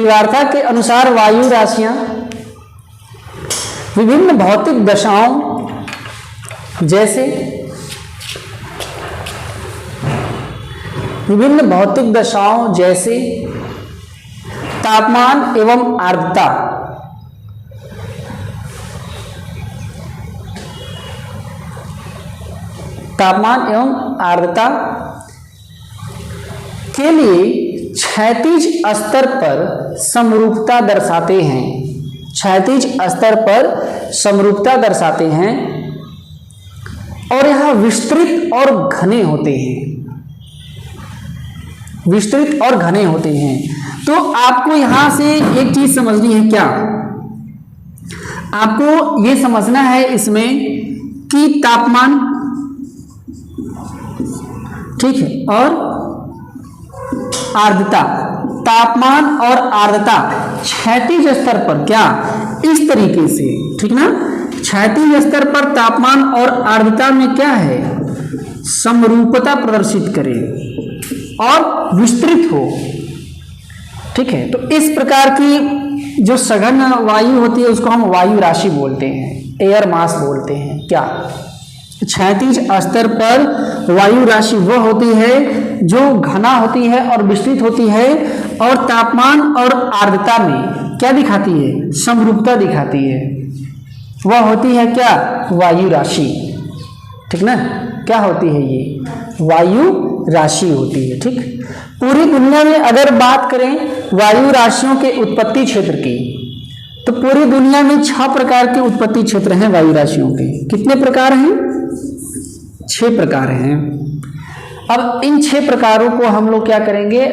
त्रिवार्ता के अनुसार वायु राशियां विभिन्न भौतिक दशाओं जैसे तापमान एवं आर्द्रता के लिए क्षैतिज स्तर पर समरूपता दर्शाते हैं और यह विस्तृत और घने होते हैं। तो आपको यहां से एक चीज समझनी है, क्या आपको यह समझना है इसमें कि तापमान, ठीक है, और आर्द्रता, तापमान और आर्द्रता क्षैतिज स्तर पर क्या इस तरीके से, ठीक ना, क्षैतिज स्तर पर तापमान और आर्द्रता में क्या है, समरूपता प्रदर्शित करे और विस्तृत हो, ठीक है। तो इस प्रकार की जो सघन वायु होती है उसको हम वायु राशि बोलते हैं, एयर मास बोलते हैं। क्या क्षैतिज स्तर पर वायु राशि वह होती है जो घना होती है और विस्तृत होती है और तापमान और आर्द्रता में क्या दिखाती है, समरूपता दिखाती है, वह होती है क्या, वायु राशि, ठीक ना। क्या होती है ये, वायु राशि होती है, ठीक। पूरी दुनिया में अगर बात करें वायु राशियों के उत्पत्ति क्षेत्र की, तो पूरी दुनिया में 6 प्रकार के उत्पत्ति क्षेत्र हैं वायु राशियों के। कितने प्रकार हैं, 6 प्रकार हैं। अब इन 6 प्रकारों को हम लोग क्या करेंगे,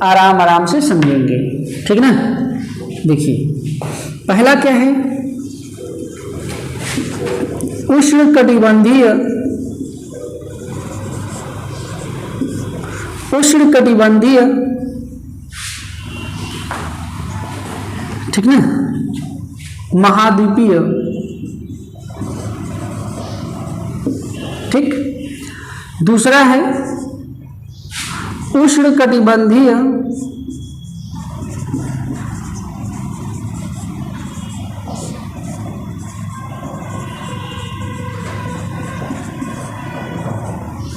आराम आराम से समझेंगे, ठीक ना। देखिए पहला क्या है, उष्णकटिबंधीय ठीक ना, महाद्वीपीय, ठीक। दूसरा है उष्णकटिबंधीय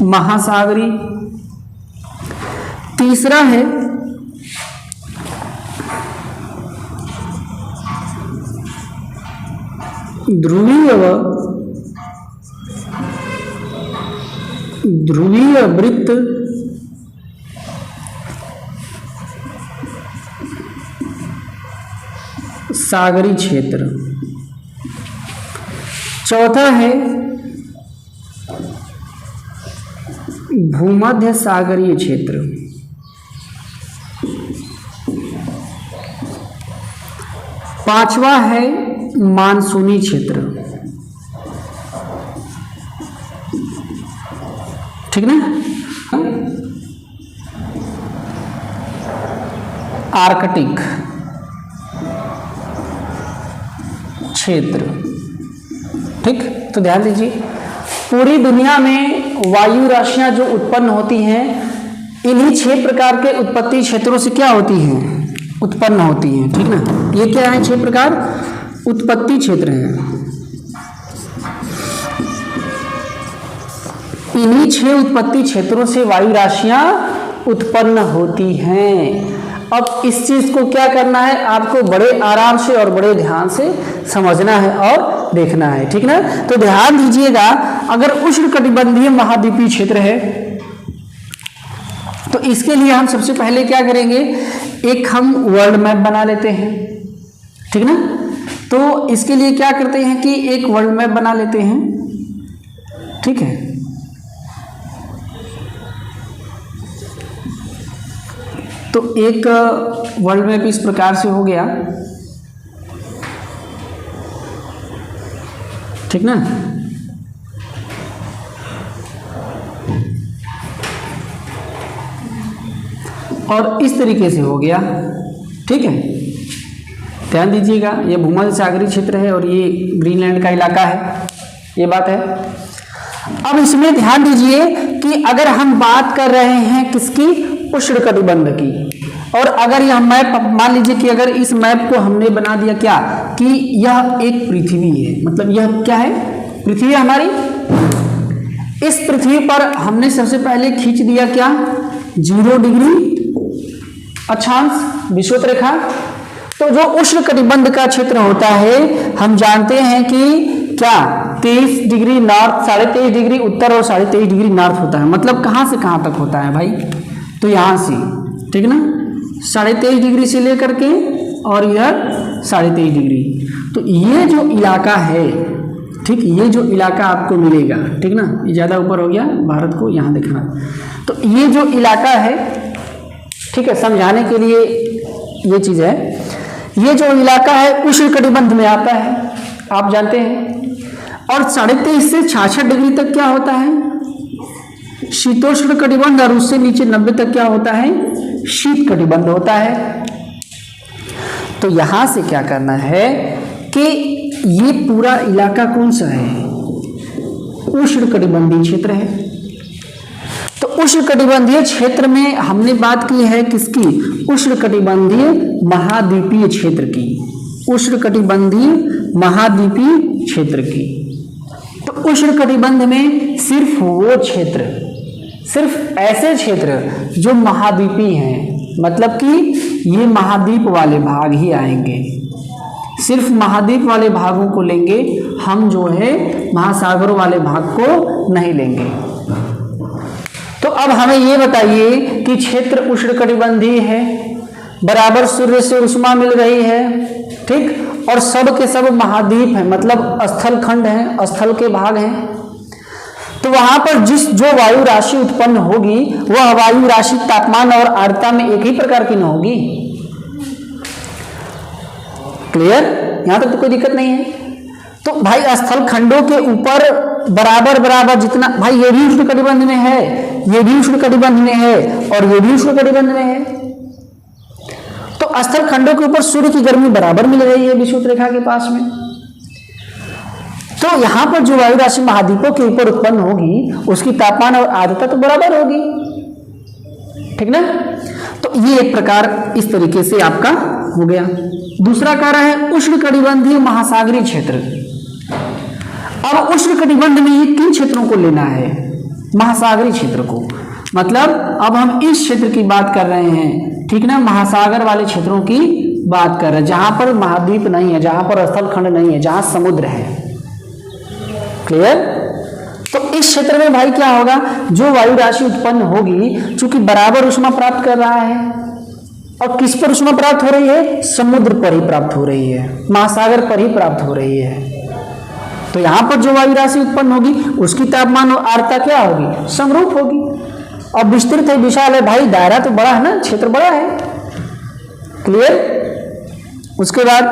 महासागरी। तीसरा है ध्रुवीय वृत्त सागरी क्षेत्र। चौथा है भूमध्य सागरीय क्षेत्र। पांचवा है मानसूनी क्षेत्र, ठीक ना। आर्कटिक क्षेत्र, ठीक। तो ध्यान दीजिए, पूरी दुनिया में वायु राशियां जो उत्पन्न होती हैं इन्हीं 6 प्रकार के उत्पत्ति क्षेत्रों से क्या होती हैं, उत्पन्न होती हैं, ठीक ना। ये क्या है, 6 प्रकार उत्पत्ति क्षेत्र हैं। इन्हीं 6 उत्पत्ति क्षेत्रों से वायु राशियां उत्पन्न होती हैं। अब इस चीज को क्या करना है, आपको बड़े आराम से और बड़े ध्यान से समझना है और देखना है, ठीक ना। तो ध्यान दीजिएगा, अगर उष्णकटिबंधीय महाद्वीपीय क्षेत्र है तो इसके लिए हम सबसे पहले क्या करेंगे, एक हम वर्ल्ड मैप बना लेते हैं, ठीक ना। तो इसके लिए क्या करते हैं कि एक वर्ल्ड मैप बना लेते हैं, ठीक है। तो एक वर्ल्ड मैप इस प्रकार से हो गया, ठीक ना। और इस तरीके से हो गया, ठीक है। ध्यान दीजिएगा, ये भूमध्य सागरीय क्षेत्र है और ये ग्रीनलैंड का इलाका है, ये बात है। अब इसमें ध्यान दीजिए कि अगर हम बात कर रहे हैं किसकी, उष्णकटिबंध की, और अगर यह मैप मान लीजिए कि अगर इस मैप को हमने बना दिया क्या कि यह एक पृथ्वी है, मतलब यह क्या है, पृथ्वी हमारी। इस पृथ्वी पर हमने सबसे पहले खींच दिया क्या 0 डिग्री अक्षांश विषुवत रेखा। तो जो उष्ण कटिबंध का क्षेत्र होता है हम जानते हैं कि क्या 23 डिग्री नॉर्थ, 23.5 डिग्री उत्तर और 23.5 डिग्री नॉर्थ होता है। मतलब कहाँ से कहाँ तक होता है भाई, तो यहाँ से, ठीक ना, 23.5 डिग्री से लेकर के और इधर 23.5 डिग्री। तो ये जो इलाका है, ठीक, ये जो इलाका आपको मिलेगा, ठीक ना, ये ज़्यादा ऊपर हो गया भारत को यहाँ देखना। तो ये जो इलाका है, ठीक है, समझाने के लिए ये चीज़ है, ये जो इलाका है उष्ण कटिबंध में आता है, आप जानते हैं। और 23.5 से 66 डिग्री तक क्या होता है शीतोष्ण कटिबंध, और उससे नीचे 90 तक क्या होता है शीत कटिबंध होता है। तो यहां से क्या करना है कि ये पूरा इलाका कौन सा है, उष्ण कटिबंधीय क्षेत्र है। तो उष्ण कटिबंधीय क्षेत्र में हमने बात की है किसकी, उष्ण कटिबंधीय महाद्वीपीय क्षेत्र की, उष्ण कटिबंधीय महाद्वीपीय क्षेत्र की। तो उष्ण कटिबंध में सिर्फ वो क्षेत्र, सिर्फ ऐसे क्षेत्र जो महाद्वीपीय हैं, मतलब कि ये महाद्वीप वाले भाग ही आएंगे, सिर्फ महाद्वीप वाले भागों को लेंगे हम, जो है महासागरों वाले भाग को नहीं लेंगे। तो अब हमें ये बताइए कि क्षेत्र उष्णकटिबंधीय है, बराबर सूर्य से ऊष्मा मिल रही है, ठीक, और सब के सब महाद्वीप हैं, मतलब स्थल खंड हैं, स्थल के भाग हैं। तो वहां पर जो वायु राशि उत्पन्न होगी वह वायु राशि तापमान और आर्द्रता में एक ही प्रकार की न होगी। क्लियर, यहां तक तो कोई दिक्कत नहीं है। तो भाई स्थल खंडों के ऊपर बराबर बराबर जितना, भाई ये भी उष्ण कटिबंध में है, ये भी उष्ण कटिबंध में है, और ये भी उष्ण कटिबंध में है। तो स्थल खंडों के ऊपर सूर्य की गर्मी बराबर मिल रही है विषुवत रेखा के पास में। तो यहां पर जो वायु राशि महाद्वीपों के ऊपर उत्पन्न होगी उसकी तापमान और आर्द्रता तो बराबर होगी, ठीक ना। तो ये एक प्रकार इस तरीके से आपका हो गया। दूसरा कार्य है उष्ण कटिबंधीय महासागरीय क्षेत्र। अब उष्ण कटिबंध में ये किन क्षेत्रों को लेना है, महासागरीय क्षेत्र को, मतलब अब हम इस क्षेत्र की बात कर रहे हैं, ठीक ना, महासागर वाले क्षेत्रों की बात कर रहे हैं, जहां पर महाद्वीप नहीं है, जहां पर स्थल खंड नहीं है, जहां समुद्र है। क्लियर। तो इस क्षेत्र में भाई क्या होगा, जो वायु राशि उत्पन्न होगी चूंकि बराबर ऊष्मा प्राप्त कर रहा है, और किस पर ऊष्मा प्राप्त हो रही है, समुद्र पर ही प्राप्त हो रही है, महासागर पर ही प्राप्त हो रही है। तो यहां पर जो वायु राशि उत्पन्न होगी उसकी तापमान और आर्द्रता क्या होगी, समरूप होगी। और विस्तृत है, विशाल है, भाई दायरा तो बड़ा है ना, क्षेत्र बड़ा है। क्लियर। उसके बाद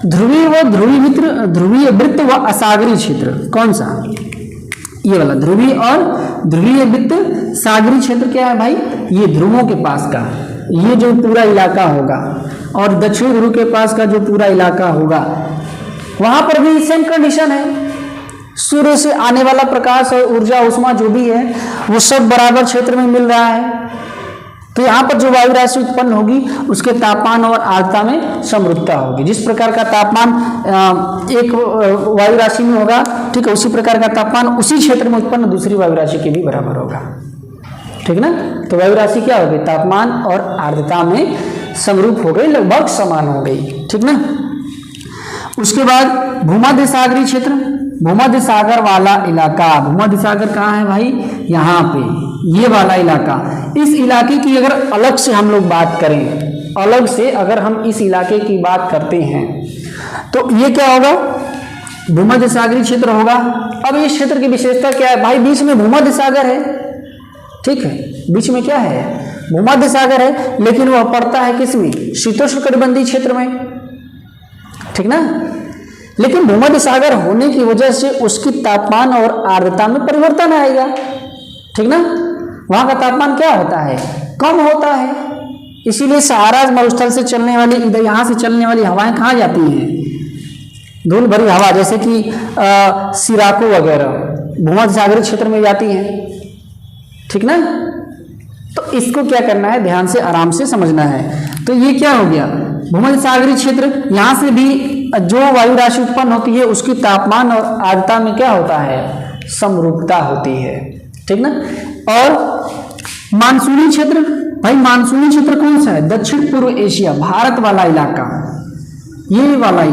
ध्रुवीय व ध्रुवीय वृत्त व असागरीय क्षेत्र, कौन सा, ये वाला ध्रुवीय और ध्रुवीय वृत्त सागरीय क्षेत्र क्या है भाई, ये ध्रुवों के पास का ये जो पूरा इलाका होगा, और दक्षिण ध्रुव के पास का जो पूरा इलाका होगा, वहां पर भी सेम कंडीशन है, सूर्य से आने वाला प्रकाश और ऊर्जा ऊष्मा जो भी है वो सब बराबर क्षेत्र में मिल रहा है। तो यहाँ पर जो वायु राशि उत्पन्न होगी उसके तापमान और आर्द्रता में समरूपता होगी। जिस प्रकार का तापमान एक वायु राशि में होगा, ठीक है, उसी प्रकार का तापमान उसी क्षेत्र में उत्पन्न दूसरी वायु राशि के भी बराबर होगा, ठीक ना। तो वायु राशि क्या होगी, तापमान और आर्द्रता में समरूप हो गई, लगभग समान हो गई, ठीक ना। उसके बाद भूमध्य सागरीय क्षेत्र, भूमध्य सागर वाला इलाका, भूमध्य सागर कहाँ है भाई, यहाँ पे, ये वाला इलाका। इस इलाके की अगर अलग से हम लोग बात करें, अलग से अगर हम इस इलाके की बात करते हैं तो ये क्या होगा, भूमध्य सागरीय क्षेत्र होगा। अब इस क्षेत्र की विशेषता क्या है भाई, बीच में भूमध्य सागर है, ठीक है, बीच में क्या है, भूमध्य सागर है, लेकिन वह पड़ता है किसमें, शीतोष्णकटिबंधीय क्षेत्र में, ठीक ना। लेकिन भूमध्य सागर होने की वजह से उसकी तापमान और आर्द्रता में परिवर्तन आएगा, ठीक ना। वहां का तापमान क्या होता है, कम होता है, इसीलिए सहारा मरुस्थल से चलने वाली, इधर यहां से चलने वाली हवाएं कहाँ जाती हैं, धूल भरी हवा, जैसे कि सिराको वगैरह भूमध्य सागरीय क्षेत्र में जाती हैं, ठीक ना। तो इसको क्या करना है, ध्यान से आराम से समझना है। तो ये क्या हो गया, भूमध्य सागरीय क्षेत्र, यहाँ से भी जो वायु राशि उत्पन्न होती है उसकी तापमान और आर्द्रता में क्या होता है, समरूपता होती है, ठीक ना। और मानसूनी क्षेत्र, भाई मानसूनी क्षेत्र कौन सा है, दक्षिण पूर्व एशिया, भारत वाला इलाका, ये वाला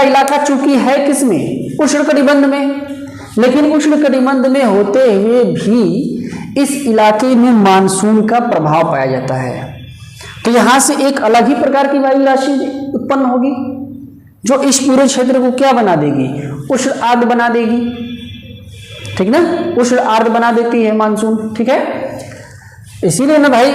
इलाका चूंकि है किसमें, उष्णकटिबंध में, लेकिन उष्णकटिबंध में होते हुए भी इस इलाके में मानसून का प्रभाव पाया जाता है। तो यहां से एक अलग ही प्रकार की वायु राशि उत्पन्न होगी जो इस पूरे क्षेत्र को क्या बना देगी, उष्ण आर्द्र बना देगी, ठीक ना, उष्ण आर्द्र बना देती है मानसून, ठीक है। इसीलिए ना भाई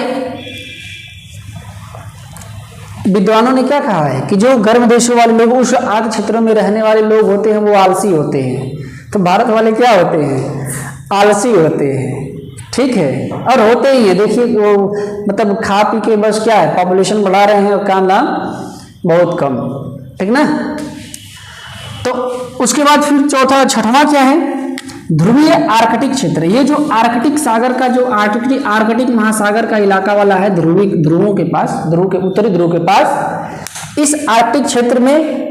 विद्वानों ने क्या कहा है कि जो गर्म देशों वाले लोग, उष्ण आर्द्र क्षेत्रों में रहने वाले लोग होते हैं वो आलसी होते हैं, तो भारत वाले क्या होते हैं, आलसी होते हैं, ठीक है। और होते ही है, देखिए वो मतलब खा पी के बस क्या है, पॉपुलेशन बढ़ा रहे हैं और काम दाम बहुत कम, ठीक ना। तो उसके बाद फिर चौथा छठवां क्या है, ध्रुवीय आर्कटिक क्षेत्र। ये जो आर्कटिक सागर का जो आर्कटिक महासागर का इलाका वाला है, ध्रुवों के पास, ध्रुव के उत्तरी ध्रुव के पास, इस आर्कटिक क्षेत्र में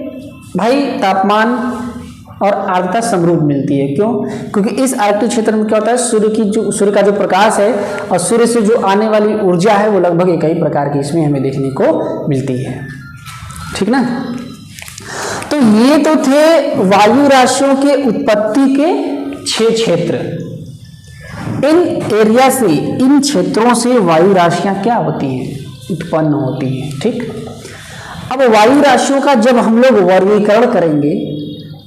भाई तापमान और आर्द्रता समरूप मिलती है। क्यों, क्योंकि इस आर्कटिक क्षेत्र में क्या होता है, सूर्य का जो प्रकाश है और सूर्य से जो आने वाली ऊर्जा है वो लगभग एक ही प्रकार की इसमें हमें देखने को मिलती है, ठीक ना। तो ये तो थे वायु राशियों के उत्पत्ति के 6 क्षेत्र। इन एरिया से, इन क्षेत्रों से वायु राशियां क्या होती हैं, उत्पन्न होती हैं, ठीक। अब वायु राशियों का जब हम लोग वर्गीकरण करेंगे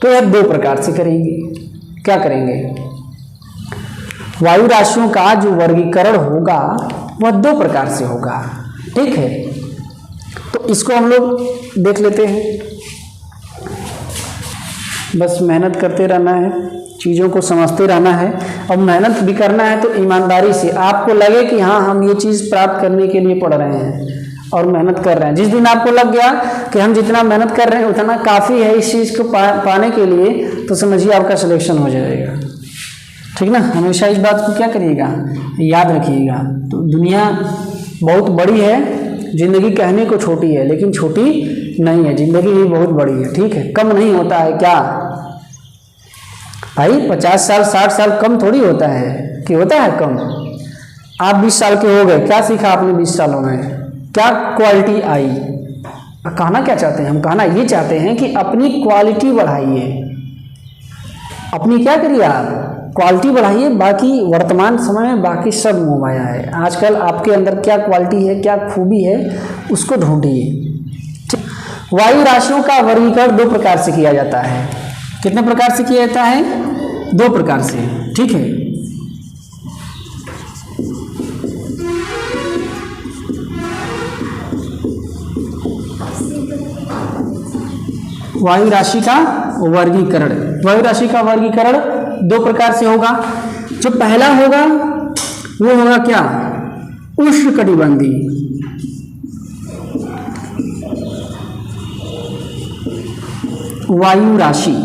तो यह 2 प्रकार से करेंगे। क्या करेंगे, वायु राशियों का जो वर्गीकरण होगा वह 2 प्रकार से होगा, ठीक है। तो इसको हम लोग देख लेते हैं, बस मेहनत करते रहना है, चीज़ों को समझते रहना है। अब मेहनत भी करना है तो ईमानदारी से, आपको लगे कि हाँ हम ये चीज़ प्राप्त करने के लिए पढ़ रहे हैं और मेहनत कर रहे हैं। जिस दिन आपको लग गया कि हम जितना मेहनत कर रहे हैं उतना काफ़ी है इस चीज़ को पाने के लिए, तो समझिए आपका सिलेक्शन हो जाएगा, ठीक ना। हमेशा इस बात को क्या करिएगा, याद रखिएगा। तो दुनिया बहुत बड़ी है, जिंदगी कहने को छोटी है लेकिन छोटी नहीं है, जिंदगी भी बहुत बड़ी है, ठीक है। कम नहीं होता है क्या भाई, 50 साल 60 साल कम थोड़ी होता है कि होता है कम। आप 20 साल के हो गए, क्या सीखा आपने 20 सालों में, क्या क्वालिटी आई। कहना क्या चाहते हैं हम, कहना ये चाहते हैं कि अपनी क्वालिटी बढ़ाइए, अपनी क्या करिए आप, क्वालिटी बढ़ाइए। बाकी वर्तमान समय में बाकी सब मोह माया है। आजकल आपके अंदर क्या क्वालिटी है, क्या खूबी है, उसको ढूंढिए। वायु राशियों का वर्गीकरण 2 प्रकार से किया जाता है। कितने प्रकार से किया जाता है, 2 प्रकार से, ठीक है। वायु राशि का वर्गीकरण, वायु राशि का वर्गीकरण 2 प्रकार से होगा। जो पहला होगा वो होगा क्या, उष्णकटिबंधीय वायु राशि,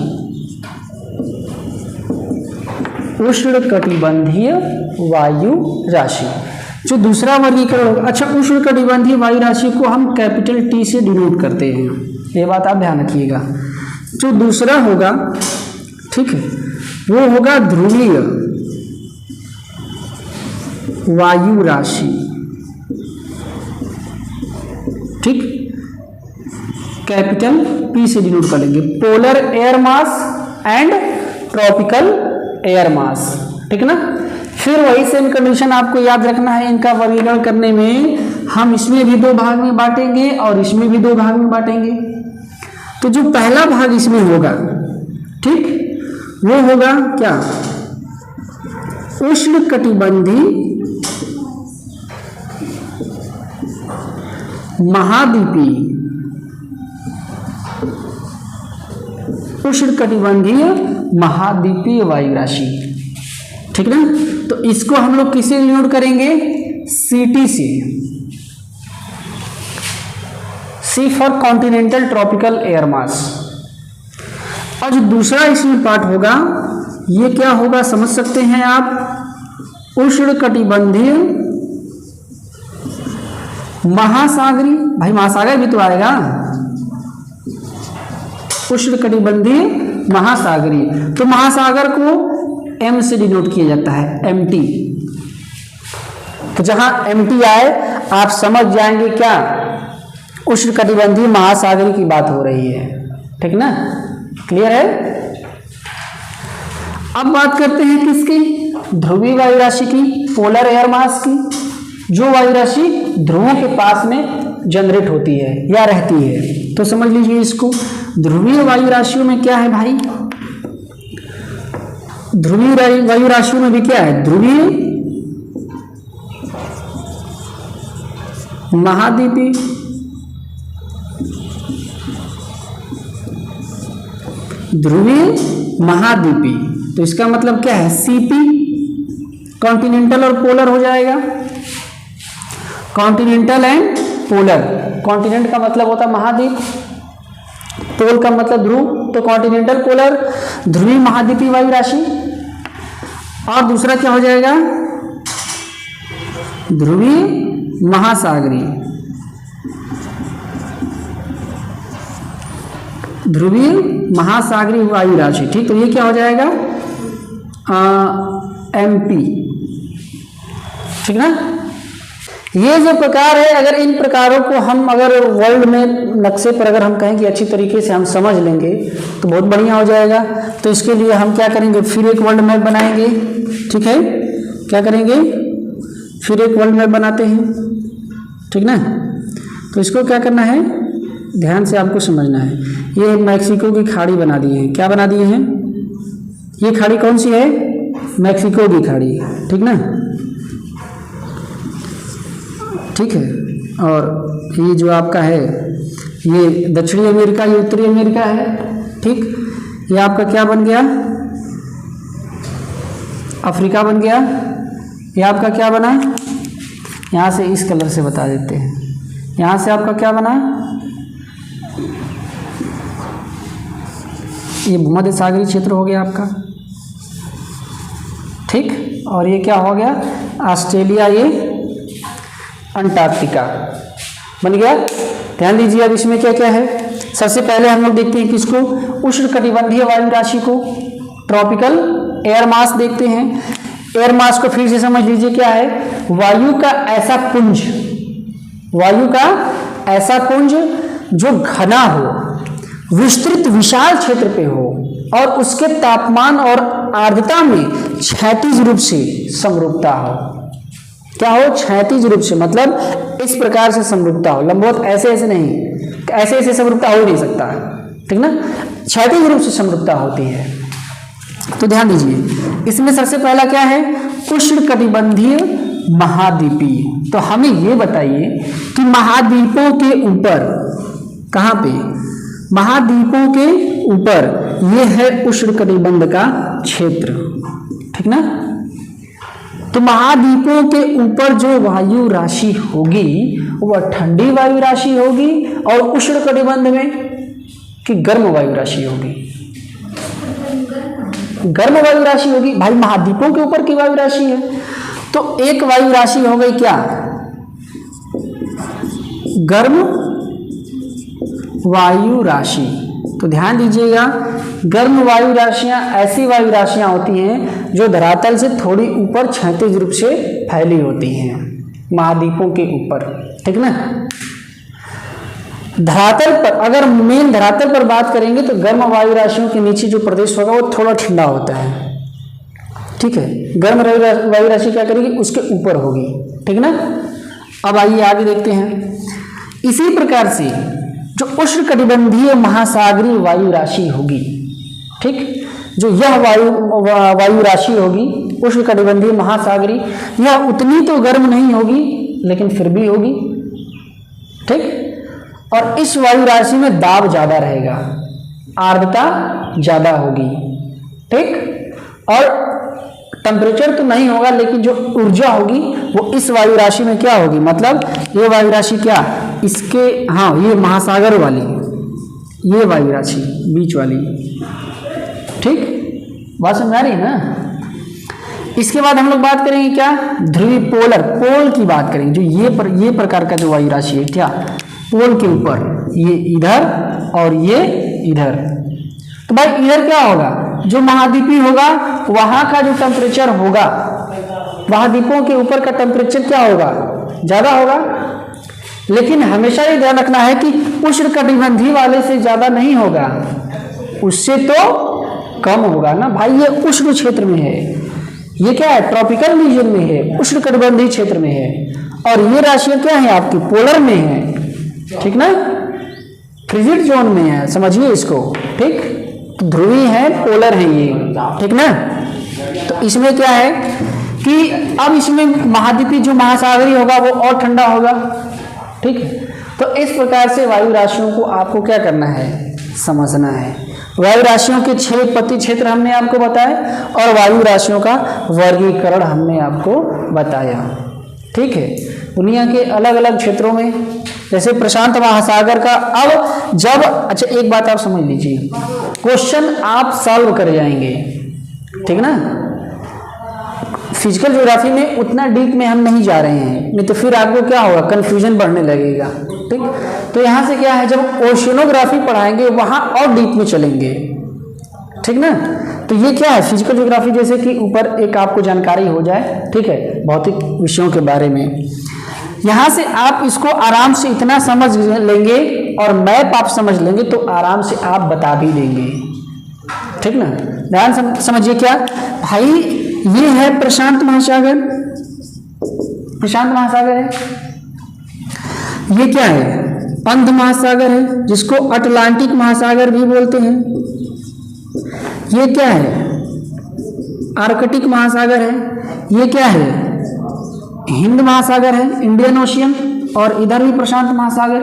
उष्णकटिबंधीय वायु राशि। जो दूसरा वर्गीकरण होगा, अच्छा उष्णकटिबंधीय वायु राशि को हम कैपिटल T से डिनोट करते हैं, ये बात आप ध्यान रखिएगा। जो दूसरा होगा, ठीक है, वो होगा ध्रुवीय वायु राशि, ठीक, कैपिटल P से डिनोट कर लेंगे, polar air mass and tropical air mass, ठीक ना। फिर वही सेम कंडीशन आपको याद रखना है, इनका वर्गीकरण करने में हम इसमें भी 2 भाग में बांटेंगे और इसमें भी 2 भाग में बांटेंगे। तो जो पहला भाग इसमें होगा, ठीक, वो होगा क्या, उष्णकटिबंधीय महाद्वीपीय, उष्णकटिबंधीय महाद्वीपीय वायु राशि, ठीक ना। तो इसको हम लोग किसे डिनोट करेंगे, CT से, C for continental tropical air mass. और जो दूसरा इसमें पार्ट होगा ये क्या होगा समझ सकते हैं आप, उष्णकटिबंधीय महासागरी, भाई महासागर भी तो आएगा, उष्णकटिबंधीय महासागरी। तो महासागर को एम से डिनोट किया जाता है, एमटी। तो जहां एमटी आए आप समझ जाएंगे क्या उष्णकटिबंधीय महासागरी की बात हो रही है, ठीक ना, क्लियर है। अब बात करते हैं किसकी, ध्रुवीय वायु राशि की, पोलर एयर मास की, जो वायु राशि ध्रुवों के पास में जनरेट होती है या रहती है। तो समझ लीजिए इसको, ध्रुवीय वायु राशियों में क्या है भाई, ध्रुवीय वायु राशियों में भी क्या है, ध्रुवीय, महाद्वीपी, ध्रुवीय, महाद्वीपी। तो इसका मतलब क्या है, सीपी, कॉन्टिनेंटल और पोलर हो जाएगा, कॉन्टिनेंटल एंड पोलर। कॉन्टिनेंट का मतलब होता है महाद्वीप, पोल का मतलब ध्रुव, तो कॉन्टिनेंटल पोलर ध्रुवीय महाद्वीपी वायु राशि। और दूसरा क्या हो जाएगा, ध्रुवीय महासागरी, ध्रुवीय महासागरी वायु राशि, ठीक। तो ये क्या हो जाएगा, एमपी, ठीक ना। ये जो प्रकार है, अगर इन प्रकारों को हम अगर वर्ल्ड में नक्शे पर अगर हम कहें कि अच्छी तरीके से हम समझ लेंगे तो बहुत बढ़िया हो जाएगा। तो इसके लिए हम क्या करेंगे, फिर एक वर्ल्ड मैप बनाएंगे, ठीक है। क्या करेंगे, फिर एक वर्ल्ड मैप बनाते हैं, ठीक ना। तो इसको क्या करना है, ध्यान से आपको समझना है। ये मैक्सिको की खाड़ी बना दी है, क्या बना दिए हैं, ये खाड़ी कौन सी है, मैक्सिको की खाड़ी, ठीक ना, ठीक है। और ये जो आपका है, ये दक्षिणी अमेरिका, ये उत्तरी अमेरिका है, ठीक। ये आपका क्या बन गया, अफ्रीका बन गया। ये आपका क्या बना, यहाँ से इस कलर से बता देते हैं, यहाँ से आपका क्या बना, ये भूमध्य सागरीय क्षेत्र हो गया आपका, ठीक। और ये क्या हो गया, ऑस्ट्रेलिया, ये अंटार्कटिका बन गया। ध्यान दीजिए अब इसमें क्या क्या है। सबसे पहले हम लोग देखते हैं किसको, उष्णकटिबंधीय वायु राशि को, ट्रॉपिकल एयर मास देखते हैं। एयर मास को फिर से समझ लीजिए क्या है, वायु का ऐसा पुंज, वायु का ऐसा पुंज जो घना हो, विस्तृत विशाल क्षेत्र पे हो और उसके तापमान और आर्द्रता में क्षैतिज रूप से समरूपता हो। क्या हो, क्षैतिज रूप से, मतलब इस प्रकार से समरूपता हो, लंबवत ऐसे ऐसे नहीं, ऐसे ऐसे समरूपता हो ही नहीं सकता, ठीक ना, क्षैतिज रूप से समरूपता होती है। तो ध्यान दीजिए, इसमें सबसे पहला क्या है, उष्णकटिबंधीय महाद्वीपी। तो हमें ये बताइए कि महाद्वीपों के ऊपर, कहाँ पे, महाद्वीपों के ऊपर ये है उष्णकटिबंध का क्षेत्र, ठीक ना। तो महाद्वीपों के ऊपर जो वायु राशि होगी वह ठंडी वायु राशि होगी और उष्णकटिबंध में कि गर्म वायु राशि होगी, गर्म वायु राशि होगी। भाई महाद्वीपों के ऊपर की वायु राशि है, तो एक वायु राशि हो गई क्या, गर्म वायु राशि। तो ध्यान दीजिएगा, गर्म वायु राशियां ऐसी वायु राशियां होती हैं जो धरातल से थोड़ी ऊपर क्षैतिज रूप से फैली होती हैं, महाद्वीपों के ऊपर, ठीक ना। धरातल पर, अगर मेन धरातल पर बात करेंगे तो गर्म वायु राशियों के नीचे जो प्रदेश होगा वो थोड़ा ठंडा होता है, ठीक है। गर्म वायु राशि क्या करेगी, उसके ऊपर होगी, ठीक ना। अब आइए आगे देखते हैं। इसी प्रकार से जो उष्णकटिबंधीय महासागरीय वायु राशि होगी, ठीक, जो यह वायु राशि होगी उष्णकटिबंधीय महासागरीय, यह उतनी तो गर्म नहीं होगी लेकिन फिर भी होगी, ठीक। और इस वायु राशि में दाब ज्यादा रहेगा, आर्द्रता ज्यादा होगी, ठीक। और टेम्परेचर तो नहीं होगा लेकिन जो ऊर्जा होगी वो इस वायु राशि में क्या होगी, मतलब ये वायु राशि क्या, इसके, हाँ ये महासागर वाली, ये वायु राशि बीच वाली, ठीक, बात समझ आ रही है ना। इसके बाद हम लोग बात करेंगे क्या, ध्रुवीय पोलर, पोल की बात करेंगे, जो ये प्रकार का जो वायु राशि है क्या, पोल के ऊपर, ये इधर और ये इधर। तो भाई इधर क्या होगा, जो महाद्वीपीय होगा वहां का जो टेम्परेचर होगा, महाद्वीपों के ऊपर का टेम्परेचर क्या होगा, ज्यादा होगा। लेकिन हमेशा ये ध्यान रखना है कि उष्णकटिबंधीय वाले से ज्यादा नहीं होगा, उससे तो कम होगा ना भाई। ये उष्ण क्षेत्र में है, ये क्या है, ट्रॉपिकल रीजन में है, उष्णकटिबंधीय क्षेत्र में है। और ये राशियां क्या है आपकी, पोलर में है, ठीक ना, फ्रिजिड जोन में है, समझिए इसको, ठीक। तो ध्रुवीय है, पोलर है ये, ठीक ना। तो इसमें क्या है कि अब इसमें महाद्वीपीय जो महासागरीय होगा वो और ठंडा होगा, ठीक है। तो इस प्रकार से वायु राशियों को आपको क्या करना है, समझना है। वायु राशियों के 6 पति क्षेत्र हमने आपको बताया और वायु राशियों का वर्गीकरण हमने आपको बताया, ठीक है। दुनिया के अलग अलग क्षेत्रों में, जैसे प्रशांत महासागर का, अब जब, अच्छा एक बात आप समझ लीजिए, क्वेश्चन आप सॉल्व कर जाएंगे, ठीक ना। फिजिकल ज्योग्राफी में उतना डीप में हम नहीं जा रहे हैं, नहीं तो फिर आपको क्या होगा, कंफ्यूजन बढ़ने लगेगा, ठीक। तो यहाँ से क्या है, जब ओशिनोग्राफी पढ़ाएंगे वहाँ और डीप में चलेंगे, ठीक ना। तो ये क्या है, फिजिकल ज्योग्राफी, जैसे कि ऊपर एक आपको जानकारी हो जाए, ठीक है, भौतिक विषयों के बारे में। यहाँ से आप इसको आराम से इतना समझ लेंगे और मैप आप समझ लेंगे तो आराम से आप बता भी देंगे, ठीक ना। ध्यान समझिए क्या भाई, ये है प्रशांत महासागर, प्रशांत महासागर है। ये क्या है, अंध महासागर है, जिसको अटलांटिक महासागर भी बोलते हैं। ये क्या है, आर्कटिक महासागर है। ये क्या है, हिंद महासागर है, इंडियन ओशियन, और इधर भी प्रशांत महासागर।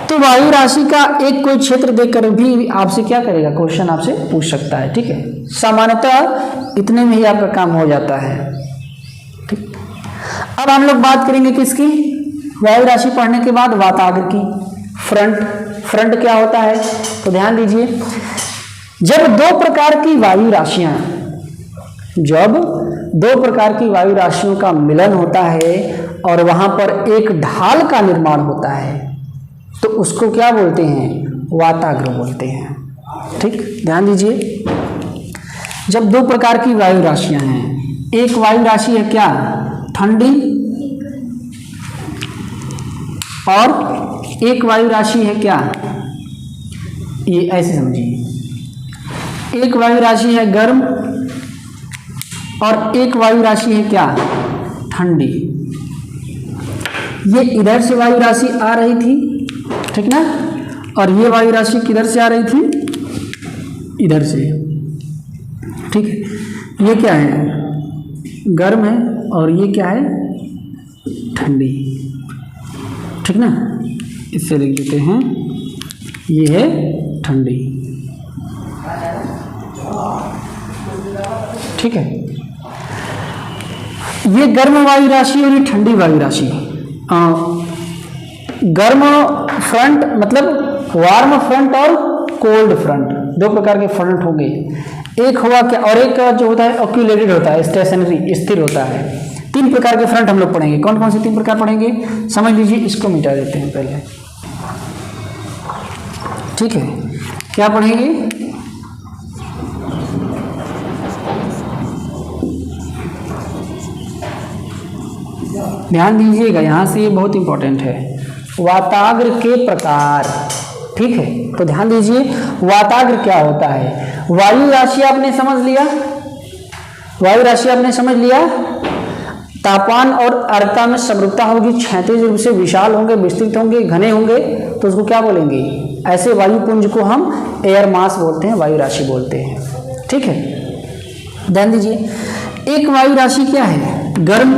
तो वायु राशि का एक कोई क्षेत्र देखकर भी आपसे क्या करेगा, क्वेश्चन आपसे पूछ सकता है, ठीक है। सामान्यतः इतने में ही आपका काम हो जाता है, ठीक। अब हम लोग बात करेंगे किसकी, वायु राशि पढ़ने के बाद वाताग्र की। फ्रंट क्या होता है, तो ध्यान दीजिए, जब दो प्रकार की वायु राशियां, जब दो प्रकार की वायु राशियों का मिलन होता है और वहां पर एक ढाल का निर्माण होता है, तो उसको क्या बोलते हैं, वाताग्र बोलते हैं, ठीक। ध्यान दीजिए, जब दो प्रकार की वायु राशियां हैं, एक वायु राशि है क्या, ठंडी, और एक वायु राशि है क्या, ये ऐसे समझिए, एक वायु राशि है गर्म और एक वायु राशि है क्या, ठंडी। ये इधर से वायु राशि आ रही थी, ठीक ना, और ये वायु राशि किधर से आ रही थी, इधर से, ठीक है। ये क्या है, गर्म है, और ये क्या है, ठंडी, ठीक ना। इससे लिख देते हैं, ये है ठंडी, ठीक है। ये गर्म वायु राशि और ये ठंडी वायु राशि। गर्म फ्रंट मतलब वार्म फ्रंट और कोल्ड फ्रंट, दो प्रकार के फ्रंट हो गए। एक हुआ क्या, और एक जो होता है ऑक्यूलेटेड होता है, स्टेशनरी, स्थिर होता है। 3 प्रकार के फ्रंट हम लोग पढ़ेंगे। कौन कौन से 3 प्रकार पढ़ेंगे, समझ लीजिए। इसको मिटा देते हैं पहले, ठीक है। क्या पढ़ेंगे, ध्यान दीजिएगा, यहां से ये बहुत इंपॉर्टेंट है, वाताग्र के प्रकार, ठीक है। तो ध्यान दीजिए, वाताग्र क्या होता है, वायु राशि आपने समझ लिया, वायु राशि आपने समझ लिया, तापमान और आर्द्रता में समरूपता होगी, क्षैतिज रूप से विशाल होंगे, विस्तृत होंगे, घने होंगे, तो उसको क्या बोलेंगे, ऐसे वायुपुंज को हम एयर मास बोलते हैं, वायु राशि बोलते हैं, ठीक है। ध्यान दीजिए, एक वायु राशि क्या है, गर्म,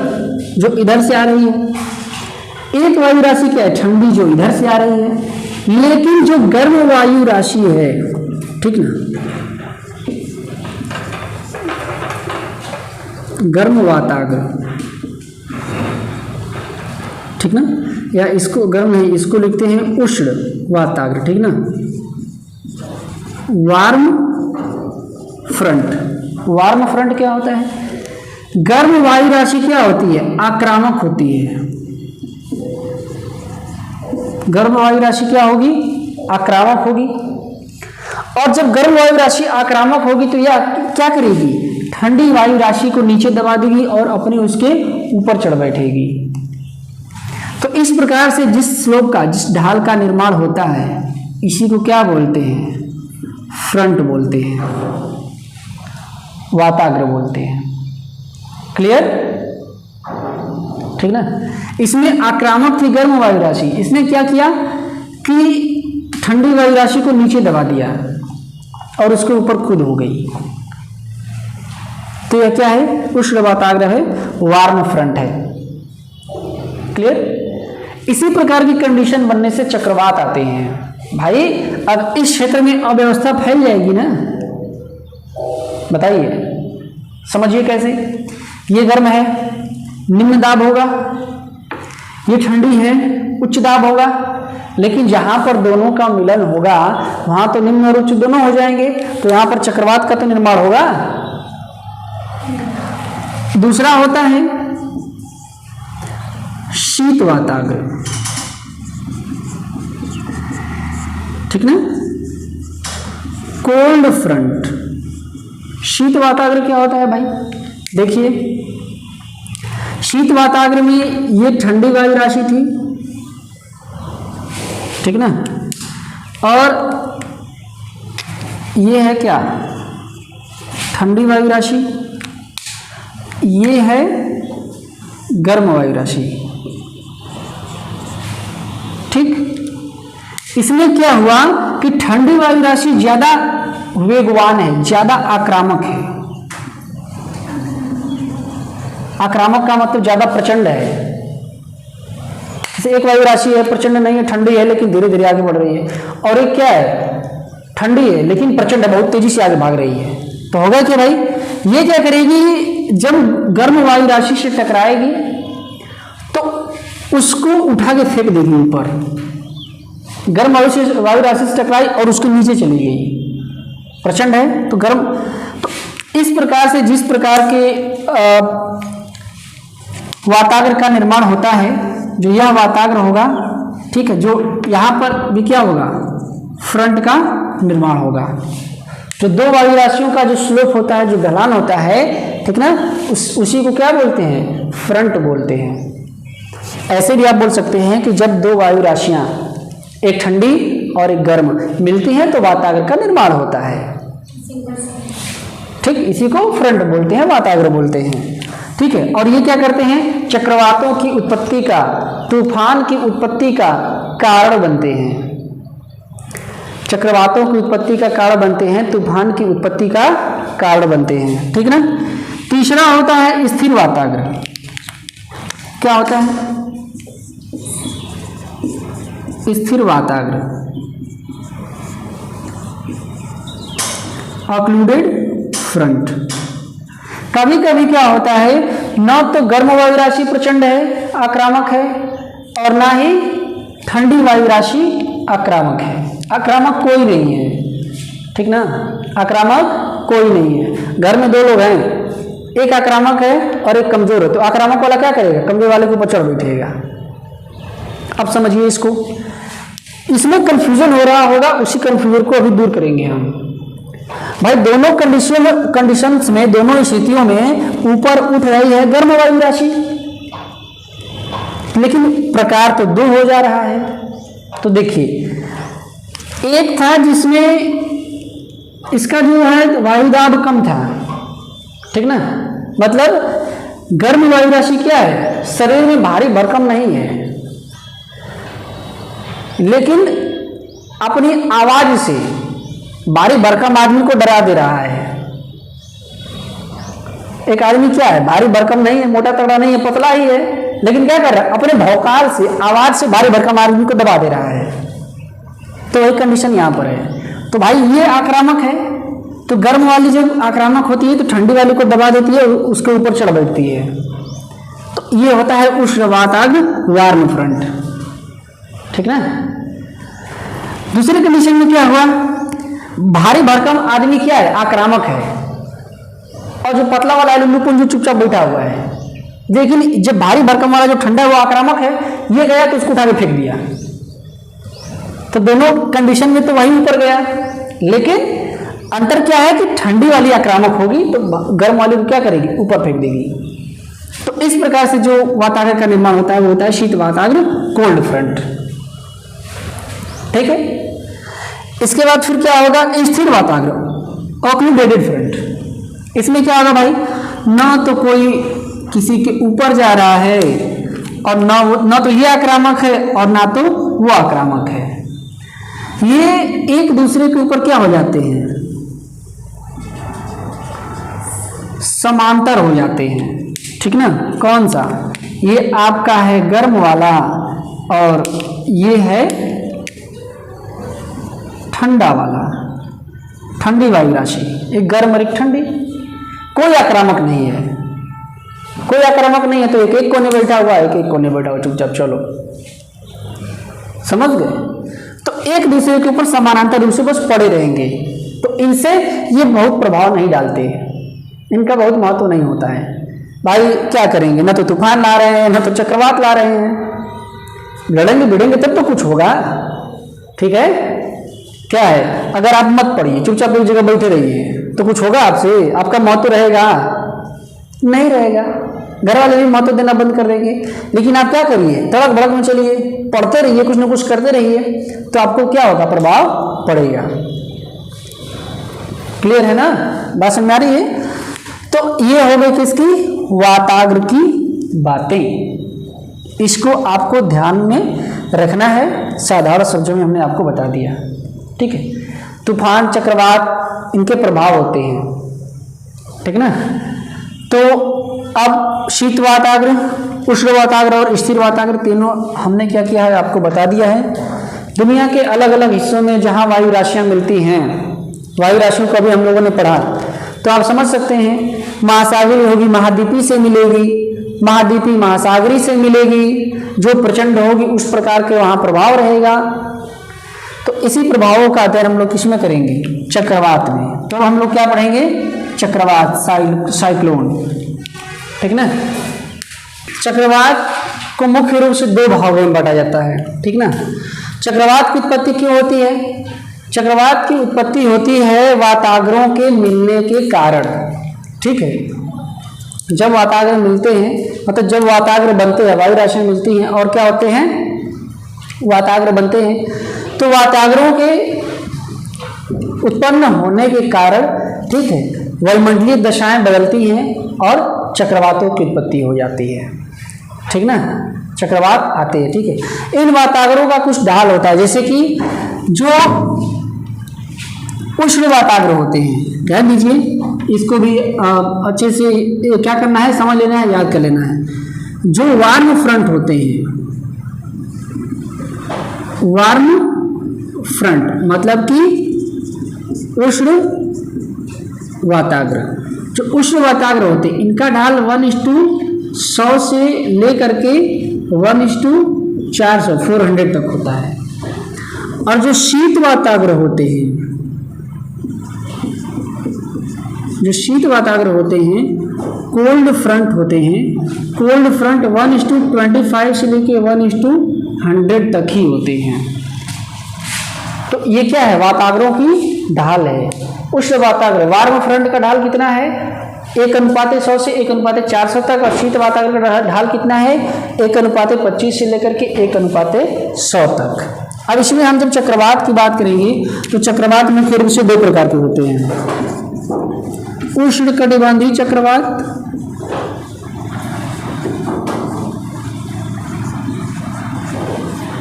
जो इधर से आ रही है, एक वायु राशि क्या है, ठंडी, जो इधर से आ रही है। लेकिन जो गर्म वायु राशि है, ठीक ना, गर्म वाताग्र, ठीक ना, या इसको गर्म नहीं, इसको लिखते हैं उष्ण वाताग्र, ठीक ना। वार्म फ्रंट, वार्म फ्रंट क्या होता है, गर्म वायु राशि क्या होती है? आक्रामक होती है। गर्म वायु राशि क्या होगी? आक्रामक होगी। और जब गर्म वायु राशि आक्रामक होगी तो यह क्या करेगी? ठंडी वायु राशि को नीचे दबा देगी और अपने उसके ऊपर चढ़ बैठेगी। तो इस प्रकार से जिस स्लोप का, जिस ढाल का निर्माण होता है, इसी को क्या बोलते हैं? फ्रंट बोलते हैं, वाताग्र बोलते हैं। क्लियर? ठीक ना। इसमें आक्रामक थी गर्म वायु राशि, इसने क्या किया कि ठंडी वायु राशि को नीचे दबा दिया और उसके ऊपर खुद हो गई। तो यह क्या है? उष्ण वाताग्र है, वार्म फ्रंट है। क्लियर? इसी प्रकार की कंडीशन बनने से चक्रवात आते हैं। भाई अब इस क्षेत्र में अव्यवस्था फैल जाएगी ना, बताइए, समझिए कैसे। ये गर्म है, निम्न दाब होगा, ये ठंडी है, उच्च दाब होगा, लेकिन जहां पर दोनों का मिलन होगा वहां तो निम्न और उच्च दोनों हो जाएंगे, तो यहां पर चक्रवात का तो निर्माण होगा। दूसरा होता है शीत वाताग्र, ठीक ना, कोल्ड फ्रंट। शीत वाताग्र क्या होता है भाई? देखिए, शीत वाताग्र में ये ठंडी वायु राशि थी, ठीक ना, और ये है क्या? ठंडी वायु राशि, ये है गर्म वायु राशि। ठीक, इसमें क्या हुआ कि ठंडी वायु राशि ज्यादा वेगवान है, ज्यादा आक्रामक है। आक्रामक का मतलब ज्यादा प्रचंड है। जैसे एक वायु राशि है, प्रचंड नहीं है, ठंडी है लेकिन धीरे धीरे आगे बढ़ रही है, और एक क्या है? ठंडी है लेकिन प्रचंड है, बहुत तेजी से आगे भाग रही है। तो होगा क्या भाई? ये क्या करेगी? जब गर्म वायु राशि से टकराएगी तो उसको उठा के फेंक देगी ऊपर। गर्म वायु राशि से टकराई और उसके नीचे चली गई, प्रचंड है तो गर्म। तो इस प्रकार से जिस प्रकार के वाताग्र का निर्माण होता है, जो यह वाताग्र होगा, ठीक है, जो यहां पर भी क्या होगा? फ्रंट का निर्माण होगा। जो दो वायु राशियों का जो स्लोप होता है, जो ढलान होता है, ठीक ना, उसी को क्या बोलते हैं? फ्रंट बोलते हैं। ऐसे भी आप बोल सकते हैं कि जब दो वायु राशियां, एक ठंडी और एक गर्म, मिलती हैं तो वाताग्र का निर्माण होता है। ठीक, इसी को फ्रंट बोलते हैं, वाताग्र बोलते हैं। ठीक है, और ये क्या करते हैं? चक्रवातों की उत्पत्ति का, तूफान की उत्पत्ति का कारण बनते हैं। चक्रवातों की उत्पत्ति का कारण बनते हैं, तूफान की उत्पत्ति का कारण बनते हैं। ठीक ना। तीसरा होता है स्थिर वाताग्र। क्या होता है? स्थिर वाताग्र, ऑक्लूडेड फ्रंट। कभी कभी क्या होता है, न तो गर्म वायु राशि प्रचंड है, आक्रामक है, और ना ही ठंडी वायु राशि आक्रामक है। आक्रामक कोई नहीं है, ठीक ना, आक्रामक कोई नहीं है। घर में दो लोग हैं, एक आक्रामक है और एक कमजोर है, तो आक्रामक वाला क्या करेगा? कमजोर वाले के ऊपर चढ़ बैठेगा। अब समझिए इसको, इसमें कंफ्यूजन हो रहा होगा, उसी कंफ्यूजन को अभी दूर करेंगे हम। भाई दोनों कंडीशंस में, दोनों स्थितियों में ऊपर उठ रही है गर्म वायु राशि, लेकिन प्रकार तो दो हो जा रहा है। तो देखिए, एक था जिसमें इसका जो है वायुदाब कम था, ठीक ना, मतलब गर्म वायु राशि क्या है? शरीर में भारी भरकम नहीं है, लेकिन अपनी आवाज से भारी भरकम आदमी को डरा दे रहा है। एक आदमी क्या है? भारी भरकम नहीं है, मोटा तगड़ा नहीं है, पतला ही है, लेकिन क्या कर रहा है? अपने भौकाल से, आवाज से भारी भरकम आदमी को दबा दे रहा है। तो एक कंडीशन यहां पर है। तो भाई ये आक्रामक है, तो गर्म वाली जब आक्रामक होती है तो ठंडी वाली को दबा देती है, उसके ऊपर चढ़ बैठती है। तो ये होता है उष्ण वाताग्र, वार्म फ्रंट, ठीक ना। दूसरे कंडीशन में क्या हुआ? भारी भरकम आदमी क्या है? आक्रामक है, और जो पतला वाला है लुल्लुपुंज जो चुपचाप बैठा हुआ है। लेकिन जब भारी भरकम वाला जो ठंडा है वो आक्रामक है, ये गया तो उसको उठा के फेंक दिया, तो दोनों कंडीशन में तो वही ऊपर गया। लेकिन अंतर क्या है कि ठंडी वाली आक्रामक होगी तो गर्म वाली को क्या करेगी, ऊपर फेंक देगी। तो इस प्रकार से जो वाताग्र का निर्माण होता है वो होता है शीत वाताग्र, कोल्ड फ्रंट। ठीक है, इसके बाद फिर क्या होगा, स्थिर वाताग्र, ऑक्लूडेटेड फ्रंट। इसमें क्या होगा भाई, ना तो कोई किसी के ऊपर जा रहा है और ना तो ये आक्रामक है और ना तो वो आक्रामक है, ये एक दूसरे के ऊपर क्या हो जाते हैं, समांतर हो जाते हैं। ठीक ना, कौन सा, ये आपका है गर्म वाला और ये है ठंडा वाला, ठंडी वायु राशि, एक गर्म और एक ठंडी, कोई आक्रामक नहीं है, कोई आक्रामक नहीं है, तो एक एक कोने बैठा हुआ है, एक एक कोने बैठा हुआ, चुपचाप चलो, समझ गए। तो एक दूसरे के ऊपर समानांतर रूप से बस पड़े रहेंगे, तो इनसे ये बहुत प्रभाव नहीं डालते, इनका बहुत महत्व नहीं होता है। भाई क्या करेंगे, ना तो तूफान ला रहे हैं ना तो चक्रवात ला रहे हैं, लड़ेंगे भिड़ेंगे तब तो कुछ होगा। ठीक है, क्या है, अगर आप मत पढ़िए चुपचाप एक जगह बैठे रहिए तो कुछ होगा आपसे, आपका महत्व रहेगा नहीं रहेगा, घर वाले भी महत्व देना बंद कर देंगे। लेकिन आप क्या करिए, तड़क भड़क में चलिए, पढ़ते रहिए, कुछ ना कुछ करते रहिए, तो आपको क्या होगा, प्रभाव पड़ेगा। क्लियर है ना, बात समझ आ रही है। तो ये हो गई किसकी, वाताग्र की बातें, इसको आपको ध्यान में रखना है, साधारण शब्दों में हमने आपको बता दिया। ठीक है, तूफान चक्रवात इनके प्रभाव होते हैं, ठीक ना। तो अब शीत वाताग्र, उष्ण वाताग्र और स्थिर वाताग्र तीनों हमने क्या किया है, आपको बता दिया है। दुनिया के अलग अलग हिस्सों में जहाँ वायु राशियाँ मिलती हैं, वायु राशियों को भी हम लोगों ने पढ़ा, तो आप समझ सकते हैं महासागरी होगी महाद्वीपी से मिलेगी, महाद्वीपी महासागरी से मिलेगी, जो प्रचंड होगी उस प्रकार के वहाँ प्रभाव रहेगा। तो इसी प्रभावों का अध्ययन हम लोग किसमें करेंगे, चक्रवात में। तो हम लोग क्या पढ़ेंगे, चक्रवात, साइक्लोन। ठीक ना, चक्रवात को मुख्य रूप से दो भागों में बांटा जाता है। ठीक ना, चक्रवात की उत्पत्ति क्यों होती है, चक्रवात की उत्पत्ति होती है वाताग्रों के मिलने के कारण। ठीक है, जब वाताग्र मिलते हैं, मतलब जब वाताग्र बनते हैं, वायु राशि मिलती हैं और क्या होते हैं, वाताग्र बनते हैं, तो वाताग्रों के उत्पन्न होने के कारण, ठीक है, वायुमंडलीय दशाएं बदलती हैं और चक्रवातों की उत्पत्ति हो जाती है। ठीक ना, चक्रवात आते हैं। ठीक है, इन वाताग्रों का कुछ ढाल होता है, जैसे कि जो उष्ण वाताग्र होते हैं, कह दीजिए, इसको भी अच्छे से क्या करना है, समझ लेना है, याद कर लेना है। जो वार्म फ्रंट होते हैं, वार्म फ्रंट मतलब कि उष्ण वाताग्र, जो उष्ण वाताग्र होते हैं इनका ढाल 1:100 से लेकर के 1:400 400 तक होता है। और जो शीत वाताग्र होते हैं, जो शीत वाताग्र होते हैं, कोल्ड फ्रंट होते हैं, कोल्ड फ्रंट 1:25 से लेके 1:100 तक ही होते हैं। तो ये क्या है, वाताग्रों की ढाल है। उष्ण वाताग्र, वार्म फ्रंट का ढाल कितना है, 1:100 से 1:400 तक, और शीत वाताग्र का ढाल कितना है, 1:25 से लेकर के 1:100 तक। अब इसमें हम जब चक्रवात की बात करेंगे तो चक्रवात मुख्य रूप से दो प्रकार के होते हैं, उष्णकटिबंधीय चक्रवात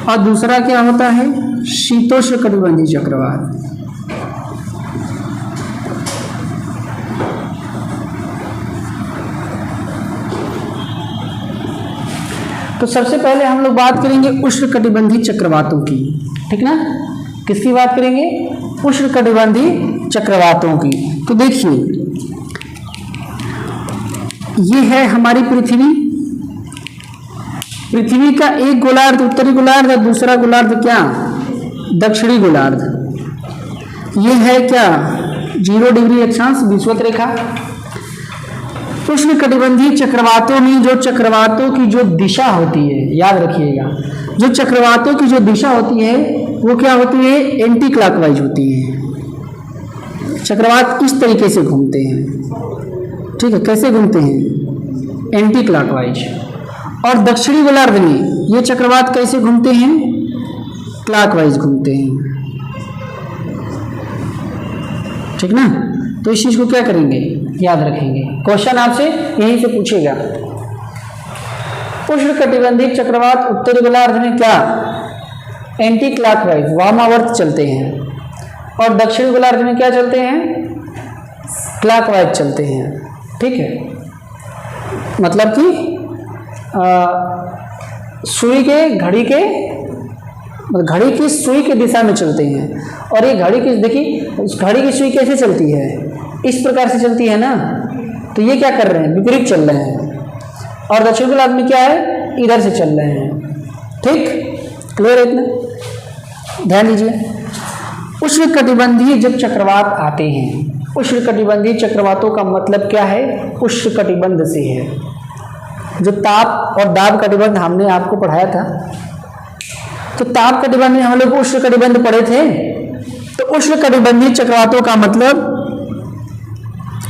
और दूसरा क्या होता है, शीतोष्णकटिबंधीय चक्रवात। तो सबसे पहले हम लोग बात करेंगे उष्णकटिबंधीय चक्रवातों की। ठीक ना, किसकी बात करेंगे, उष्णकटिबंधीय चक्रवातों की। तो देखिए, ये है हमारी पृथ्वी, पृथ्वी का एक गोलार्ध उत्तरी गोलार्ध और दूसरा गोलार्ध क्या, दक्षिणी गोलार्ध। ये है क्या, 0 डिग्री अक्षांश विषुवत रेखा। उष्णकटिबंधीय चक्रवातों में जो चक्रवातों की जो दिशा होती है, याद रखिएगा, जो चक्रवातों की जो दिशा होती है वो क्या होती है, एंटी क्लॉकवाइज होती है। चक्रवात इस तरीके से घूमते हैं, ठीक है, कैसे घूमते हैं, एंटी क्लॉकवाइज। और दक्षिणी गोलार्ध में ये चक्रवात कैसे घूमते हैं, क्लॉकवाइज घूमते हैं, ठीक ना। तो इस चीज को क्या करेंगे, याद रखेंगे, क्वेश्चन आपसे यहीं से पूछेगा। उष्णकटिबंधीय चक्रवात उत्तरी गोलार्ध में क्या एंटी क्लॉकवाइज वामावर्त चलते हैं, और दक्षिणी गोलार्ध में क्या चलते हैं, क्लॉकवाइज चलते हैं, ठीक है। मतलब कि सुई के घड़ी के घड़ी की सुई के दिशा में चलते हैं। और ये घड़ी की, देखिए घड़ी की सुई कैसे चलती है, इस प्रकार से चलती है ना, तो ये क्या कर रहे हैं, विपरीत चल रहे हैं। और दक्षिण गोलार्ध में क्या है, इधर से चल रहे हैं, ठीक, क्लियर है इतना, ध्यान दीजिए। उष्णकटिबंधीय जब चक्रवात आते हैं, उष्णकटिबंधीय चक्रवातों का मतलब क्या है, उष्णकटिबंध से है। जो ताप और दाब कटिबंध हमने आपको पढ़ाया था, तो ताप कटिबंध में हम लोग उष्णकटिबंध पढ़े थे। तो उष्णकटिबंधीय चक्रवातों का मतलब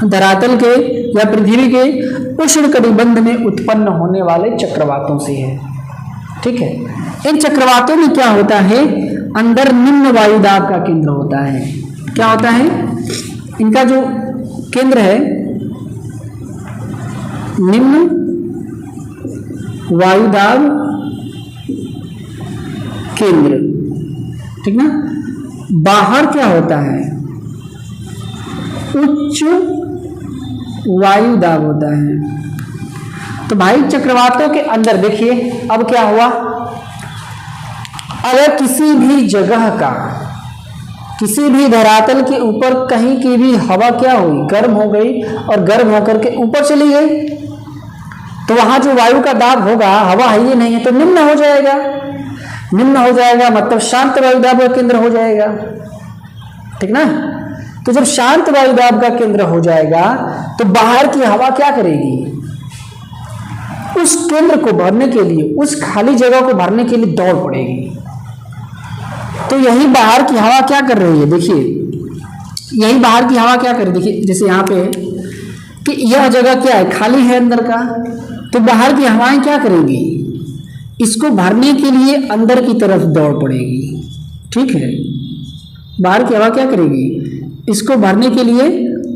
धरातल के या पृथ्वी के उष्णकटिबंध में उत्पन्न होने वाले चक्रवातों से है, ठीक है। इन चक्रवातों में क्या होता है, अंदर निम्न वायुदाब का केंद्र होता है। क्या होता है, इनका जो केंद्र है निम्न वायुदाब केंद्र, ठीक ना। बाहर क्या होता है, उच्च वायुदाब होता है। तो भाई चक्रवातों के अंदर देखिए अब क्या हुआ, अगर किसी भी जगह का, किसी भी धरातल के ऊपर कहीं की भी हवा क्या हुई, गर्म हो गई और गर्म होकर के ऊपर चली गई, तो वहां जो वायु का दाब होगा, हवा है ही नहीं है, तो निम्न हो जाएगा। निम्न हो जाएगा मतलब शांत वायुदाब का केंद्र हो जाएगा, ठीक ना। तो जब शांत वायुदाब का केंद्र हो जाएगा तो बाहर की हवा क्या करेगी, उस केंद्र को भरने के लिए, उस खाली जगह को भरने के लिए दौड़ पड़ेगी। तो यही बाहर की हवा क्या कर रही है, देखिए यही बाहर की हवा क्या कर रही है, देखिए जैसे यहाँ पे कि यह जगह क्या है, खाली है अंदर का, तो बाहर की हवाएं क्या करेंगी, इसको भरने के लिए अंदर की तरफ दौड़ पड़ेगी, ठीक है। बाहर की हवा क्या करेगी, इसको भरने के लिए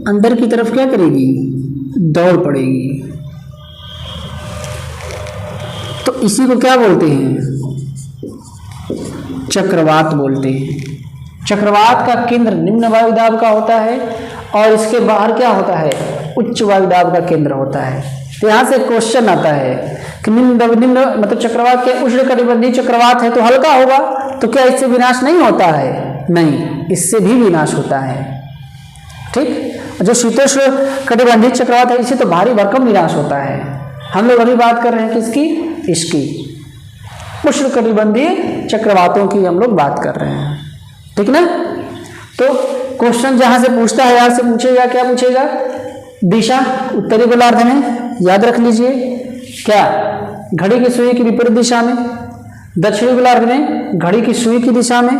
अंदर की तरफ क्या करेगी, दौड़ पड़ेगी। तो इसी को क्या बोलते हैं, चक्रवात बोलते हैं। चक्रवात का केंद्र निम्न वायुदाब का होता है और इसके बाहर क्या होता है, उच्च वायुदाब का केंद्र होता है। तो यहाँ से क्वेश्चन आता है कि निम्न मतलब चक्रवात के उष्णकटिबंधीय चक्रवात है तो हल्का होगा, तो क्या इससे विनाश नहीं होता है, नहीं, इससे भी विनाश होता है, ठीक। जो शीतोष्ण कटिबंधीय चक्रवात है, इससे तो भारी भरकम विनाश होता है। हम लोग अभी बात कर रहे हैं किसकी, इसकी उष्णकटिबंधीय चक्रवातों की हम लोग बात कर रहे हैं, ठीक ना। तो क्वेश्चन जहां से पूछता है यहां से पूछेगा, क्या पूछेगा, दिशा उत्तरी गोलार्ध में, याद रख लीजिए, क्या घड़ी की सुई की विपरीत दिशा में, दक्षिणी गोलार्ध में घड़ी की सुई की दिशा में,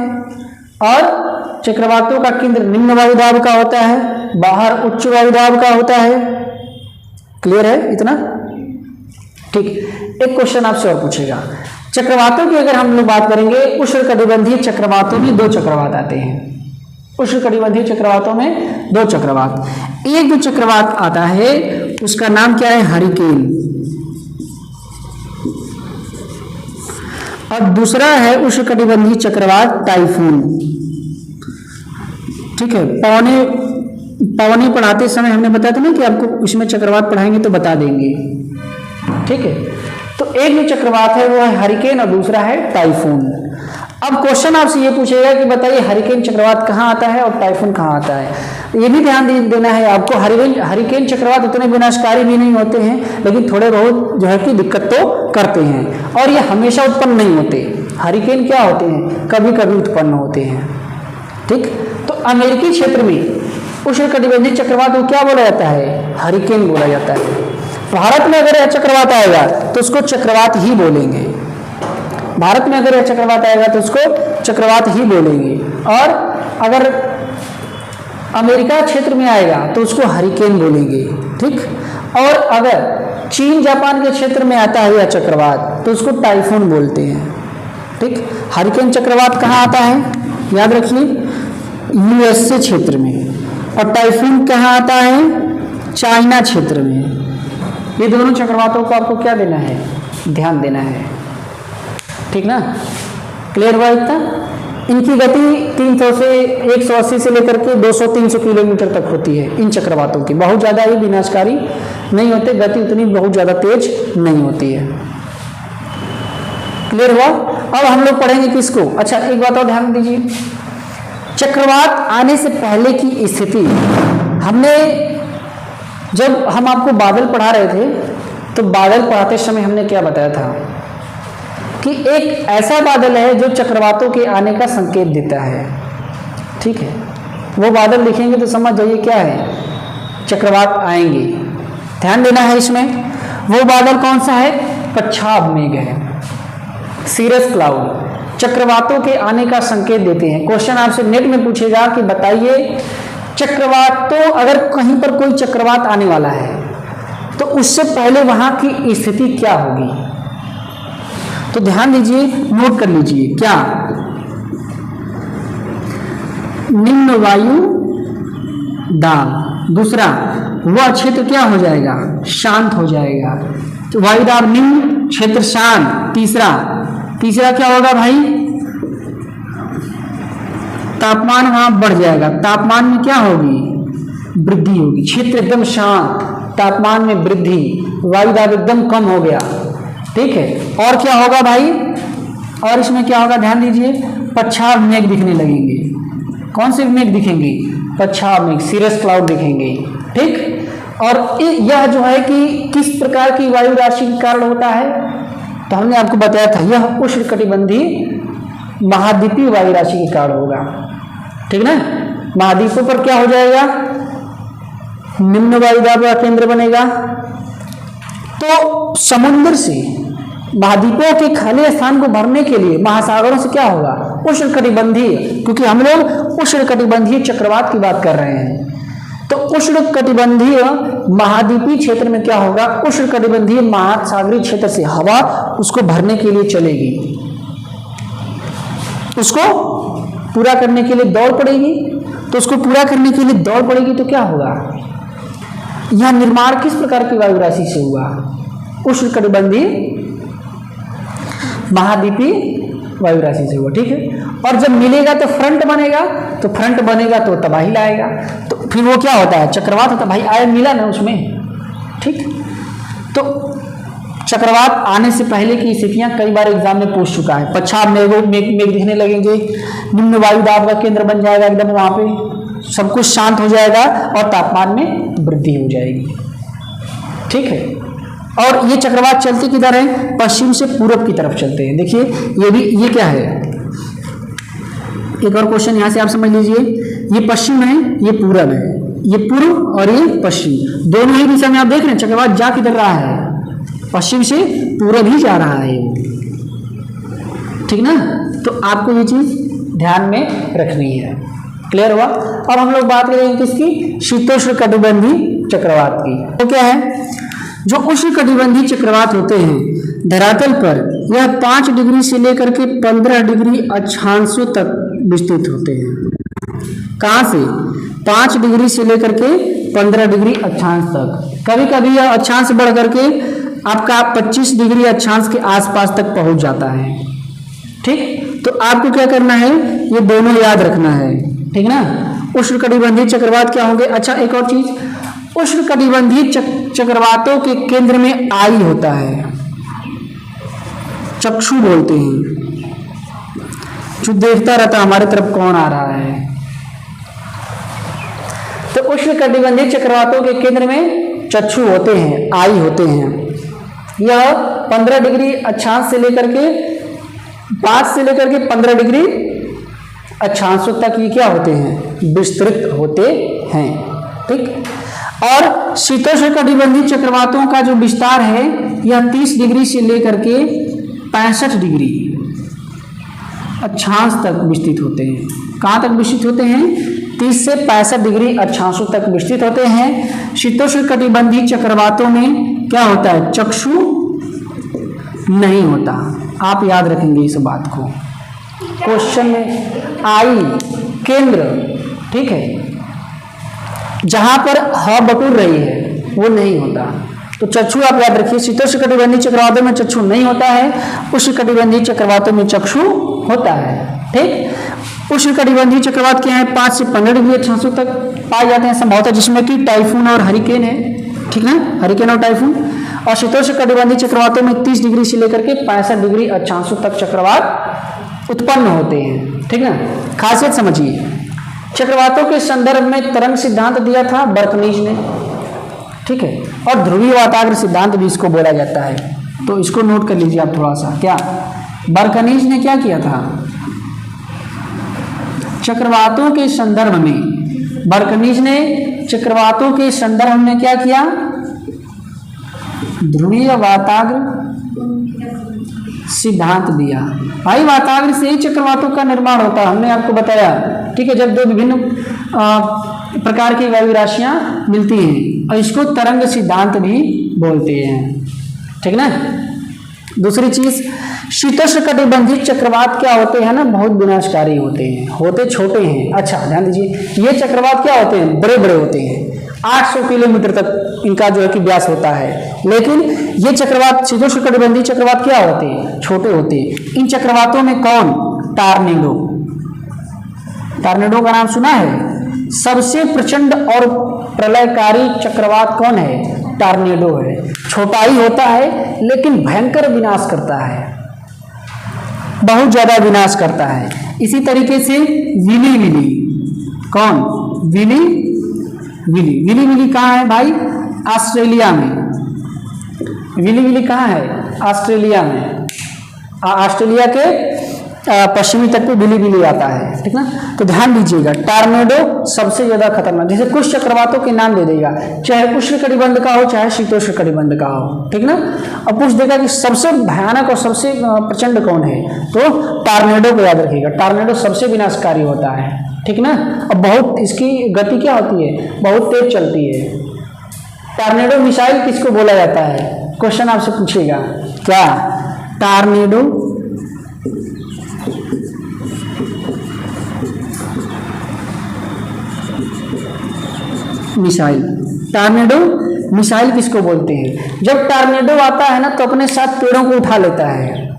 और चक्रवातों का केंद्र निम्न वायुदाब का होता है, बाहर उच्च वायुदाब का होता है। क्लियर है इतना, ठीक। एक क्वेश्चन आपसे और पूछेगा, चक्रवातों की अगर हम लोग बात करेंगे, उष्णकटिबंधीय चक्रवातों में दो चक्रवात आते हैं। उष्णकटिबंधीय चक्रवातों में दो चक्रवात, एक जो चक्रवात आता है उसका नाम क्या है, हरिकेन, और दूसरा है उष्णकटिबंधीय चक्रवात टाइफून, ठीक है। पवनी पढ़ाते समय हमने बताया था ना कि आपको इसमें चक्रवात पढ़ाएंगे तो बता देंगे, ठीक है। तो एक जो चक्रवात है वो है हरिकेन और दूसरा है टाइफून। अब क्वेश्चन आपसे ये पूछेगा कि बताइए हरिकेन चक्रवात कहाँ आता है और टाइफून कहाँ आता है। ये भी ध्यान देना है आपको, हरिकेन चक्रवात उतने विनाशकारी भी नहीं होते हैं, लेकिन थोड़े बहुत जो है कि दिक्कत तो करते हैं, और ये हमेशा उत्पन्न नहीं होते। हरिकेन क्या होते हैं, कभी कभी उत्पन्न होते हैं, ठीक। तो अमेरिकी क्षेत्र में उष्णकटिबंधीय चक्रवात को क्या बोला जाता है, हरिकेन बोला जाता है। भारत में अगर यह चक्रवात आएगा तो उसको चक्रवात ही बोलेंगे। भारत में अगर यह चक्रवात आएगा तो उसको चक्रवात ही बोलेंगे। और अगर अमेरिका क्षेत्र में आएगा तो उसको हरिकेन बोलेंगे, ठीक। और अगर चीन जापान के क्षेत्र में आता है यह चक्रवात तो उसको टाइफून बोलते हैं, ठीक। हरिकेन चक्रवात कहाँ आता है, याद रखिए, यूएसए क्षेत्र में। और टाइफून कहाँ आता है, चाइना क्षेत्र में। ये दोनों चक्रवातों को आपको क्या देना है, ध्यान देना है, ठीक ना। क्लियर हुआ इतना। इनकी गति 300 से 180 से लेकर के 200-300 किलोमीटर तक होती है इन चक्रवातों की। बहुत ज़्यादा ये विनाशकारी नहीं होते, गति उतनी बहुत ज़्यादा तेज नहीं होती है। क्लियर हुआ। अब हम लोग पढ़ेंगे किसको। अच्छा, एक बात और ध्यान दीजिए, चक्रवात आने से पहले की स्थिति हमने, जब हम आपको बादल पढ़ा रहे थे तो बादल पढ़ाते समय हमने क्या बताया था कि एक ऐसा बादल है जो चक्रवातों के आने का संकेत देता है, ठीक है। वो बादल दिखेंगे तो समझ जाइए क्या है, चक्रवात आएंगे। ध्यान देना है इसमें। वो बादल कौन सा है, पच्छाद मेघ है, सीरस क्लाउड, चक्रवातों के आने का संकेत देते हैं। क्वेश्चन आपसे नेट में पूछेगा कि बताइए चक्रवात, तो अगर कहीं पर कोई चक्रवात आने वाला है तो उससे पहले वहां की स्थिति क्या होगी। तो ध्यान दीजिए, नोट कर लीजिए, क्या निम्न वायु दाब, दूसरा वह क्षेत्र क्या हो जाएगा, शांत हो जाएगा, तो वायु दाब निम्न, क्षेत्र शांत। तीसरा क्या होगा भाई, तापमान वहां बढ़ जाएगा, तापमान में क्या होगी, वृद्धि होगी। क्षेत्र एकदम शांत, तापमान में वृद्धि, वायु दाब एकदम कम हो गया, ठीक है। और क्या होगा भाई, और इसमें क्या होगा, ध्यान दीजिए, पच्छाद मेघ दिखने लगेंगे। कौन से मेघ दिखेंगे, पच्छाद मेघ, सीरस क्लाउड दिखेंगे, ठीक। और यह जो है कि किस प्रकार की वायु राशि के कारण होता है, तो हमने आपको बताया था यह उष्णकटिबंधीय महाद्वीपीय वायु राशि के कारण होगा, ठीक ना। महाद्वीपों पर क्या हो जाएगा, निम्न वायु दाब का केंद्र बनेगा। तो समुद्र से महाद्वीपों के खाली स्थान को भरने के लिए महासागरों से क्या होगा, उष्णकटिबंधीय, क्योंकि हम लोग उष्णकटिबंधीय चक्रवात की बात कर रहे हैं। तो उष्णकटिबंधीय महाद्वीपीय क्षेत्र में क्या होगा, उष्णकटिबंधीय महासागरीय क्षेत्र से हवा उसको भरने के लिए चलेगी, उसको पूरा करने के लिए दौड़ पड़ेगी। तो उसको पूरा करने के लिए दौड़ पड़ेगी तो क्या होगा, यह निर्माण किस प्रकार की वायु राशि से हुआ, उष्णकटिबंधीय महाद्वीपीय वायु राशि से हुआ, ठीक है। और जब मिलेगा तो फ्रंट बनेगा, तो फ्रंट बनेगा तो तबाही लाएगा, तो फिर वो क्या होता है, चक्रवात होता है। भाई आया मिला ना उसमें, ठीक। तो चक्रवात आने से पहले की स्थितियां कई बार एग्जाम में पूछ चुका है। पच्छाद मेघ दिखने लगेंगे, निम्न वायु दाब का केंद्र बन जाएगा एकदम, वहां पे सब कुछ शांत हो जाएगा और तापमान में वृद्धि हो जाएगी, ठीक है। और ये चक्रवात चलते किधर है, पश्चिम से पूरब की तरफ चलते हैं। देखिए ये भी, ये क्या है, एक और क्वेश्चन यहां से आप समझ लीजिए, ये पश्चिम है, ये पूरब है, ये पूर्व और ये पश्चिम, दोनों ही दिशा में आप देख रहे हैं चक्रवात जा किधर रहा है, पश्चिम से पूरब ही जा रहा है, ठीक ना। तो आपको ये चीज ध्यान में रखनी है। क्लियर हुआ। अब हम लोग बात करेंगे किसकी, शीतोष्णकटिबंधीय चक्रवात की। तो क्या है, जो उष्णकटिबंधीय चक्रवात होते हैं धरातल पर, यह 5 डिग्री से लेकर के 15 डिग्री अक्षांशों तक विस्तृत होते हैं। कहां से, 5 डिग्री से लेकर के 15 डिग्री अक्षांश तक। कभी कभी यह अक्षांश बढ़ करके आपका 25 डिग्री अक्षांश के आसपास तक पहुंच जाता है, ठीक। तो आपको क्या करना है, ये दोनों याद रखना है, ठीक ना। उष्णकटिबंधीय चक्रवात क्या होंगे। अच्छा एक और चीज, उष्णकटिबंधीय चक्रवातों के केंद्र में आई होता है, चक्षु बोलते हैं, जो देखता रहता हमारे तरफ कौन आ रहा है। तो उष्णकटिबंधीय चक्रवातों के केंद्र में चक्षु होते हैं, आई होते हैं। यह 15 डिग्री अक्षांश से लेकर के 5 से लेकर के 15 डिग्री अक्षांशों तक ये क्या होते हैं, विस्तृत होते हैं, ठीक। और शीतोष्णकटिबंधीय चक्रवातों का जो विस्तार है यह 30 डिग्री से लेकर के 65 डिग्री अक्षांश तक विस्तृत होते हैं। कहाँ तक विस्तृत होते हैं? 30 से 65 डिग्री अक्षांशों तक विस्तृत होते हैं। शीतोष्णकटिबंधीय चक्रवातों में क्या होता है? चक्षु नहीं होता। आप याद रखेंगे इस बात को, क्वेश्चन में आई केंद्र, ठीक है, जहां पर हवा बटुर रही है वो नहीं होता। तो चक्षु आप याद रखिए, शीतोष्णकटिबंधीय चक्रवातों में चक्षु नहीं होता है, उष्णकटिबंधीय चक्रवातों में चक्षु होता है। ठीक, उष्णकटिबंधीय चक्रवात क्या है? 5 से 15 डिग्री अक्षांशों तक पाए जाते हैं संभवतः, जिसमें कि टाइफून और हरिकेन है, ठीक ना, हरिकेन और टाइफून। और शीतोष्णकटिबंधीय चक्रवातों में 30 डिग्री से लेकर के 65 डिग्री अक्षांशों तक चक्रवात उत्पन्न होते हैं, ठीक ना। खासियत समझिए, चक्रवातों के संदर्भ में तरंग सिद्धांत दिया था बर्कनीज ने, ठीक है, और ध्रुवीय वाताग्र सिद्धांत भी इसको बोला जाता है। तो इसको नोट कर लीजिए आप थोड़ा सा। क्या बर्कनीज ने क्या किया था? चक्रवातों के संदर्भ में, बर्कनीज ने चक्रवातों के संदर्भ में क्या किया? ध्रुवीय वाताग्र सिद्धांत दिया। भाई वाताग्र से ही चक्रवातों का निर्माण होता है, हमने आपको बताया, ठीक है। जब दो विभिन्न प्रकार की वायु राशियां मिलती हैं, और इसको तरंग सिद्धांत भी बोलते हैं, ठीक ना। दूसरी चीज, शीतोष्णकटिबंधीय चक्रवात क्या होते हैं ना, बहुत विनाशकारी होते हैं, होते छोटे हैं। अच्छा ध्यान दीजिए, ये चक्रवात क्या होते हैं? बड़े बड़े होते हैं, 800 किलोमीटर तक इनका जो है कि व्यास होता है। लेकिन ये चक्रवात, शीतोष्णकटिबंधीय चक्रवात क्या होते हैं? छोटे होते हैं। इन चक्रवातों में कौन? टार्नेडो। टार्नेडो का नाम सुना है? सबसे प्रचंड और प्रलयकारी चक्रवात कौन है? टार्नेडो है। छोटा ही होता है लेकिन भयंकर विनाश करता है, बहुत ज्यादा विनाश करता है। इसी तरीके से विली विली, कौन? Willy Willy. विली विली कहाँ है भाई? ऑस्ट्रेलिया में। विली विली कहाँ है? ऑस्ट्रेलिया में। ऑस्ट्रेलिया के पश्चिमी तट पे विली विली आता है, ठीक ना। तो ध्यान दीजिएगा, टार्नेडो सबसे ज्यादा खतरनाक, जैसे कुछ चक्रवातों के नाम दे देगा, चाहे उष्णकटिबंध का हो चाहे शीतोष्णकटिबंध का हो, ठीक ना। अब पूछ देगा कि सबसे भयानक और सबसे प्रचंड कौन है, तो टार्नेडो को याद रखिएगा। टार्नेडो सबसे विनाशकारी होता है, ठीक ना। अब बहुत इसकी गति क्या होती है? बहुत तेज चलती है। टार्नेडो मिसाइल किसको बोला जाता है? क्वेश्चन आपसे पूछेगा, क्या टार्नेडो मिसाइल, टार्नेडो मिसाइल किसको बोलते हैं? जब टार्नेडो आता है ना तो अपने साथ पेड़ों को उठा लेता है,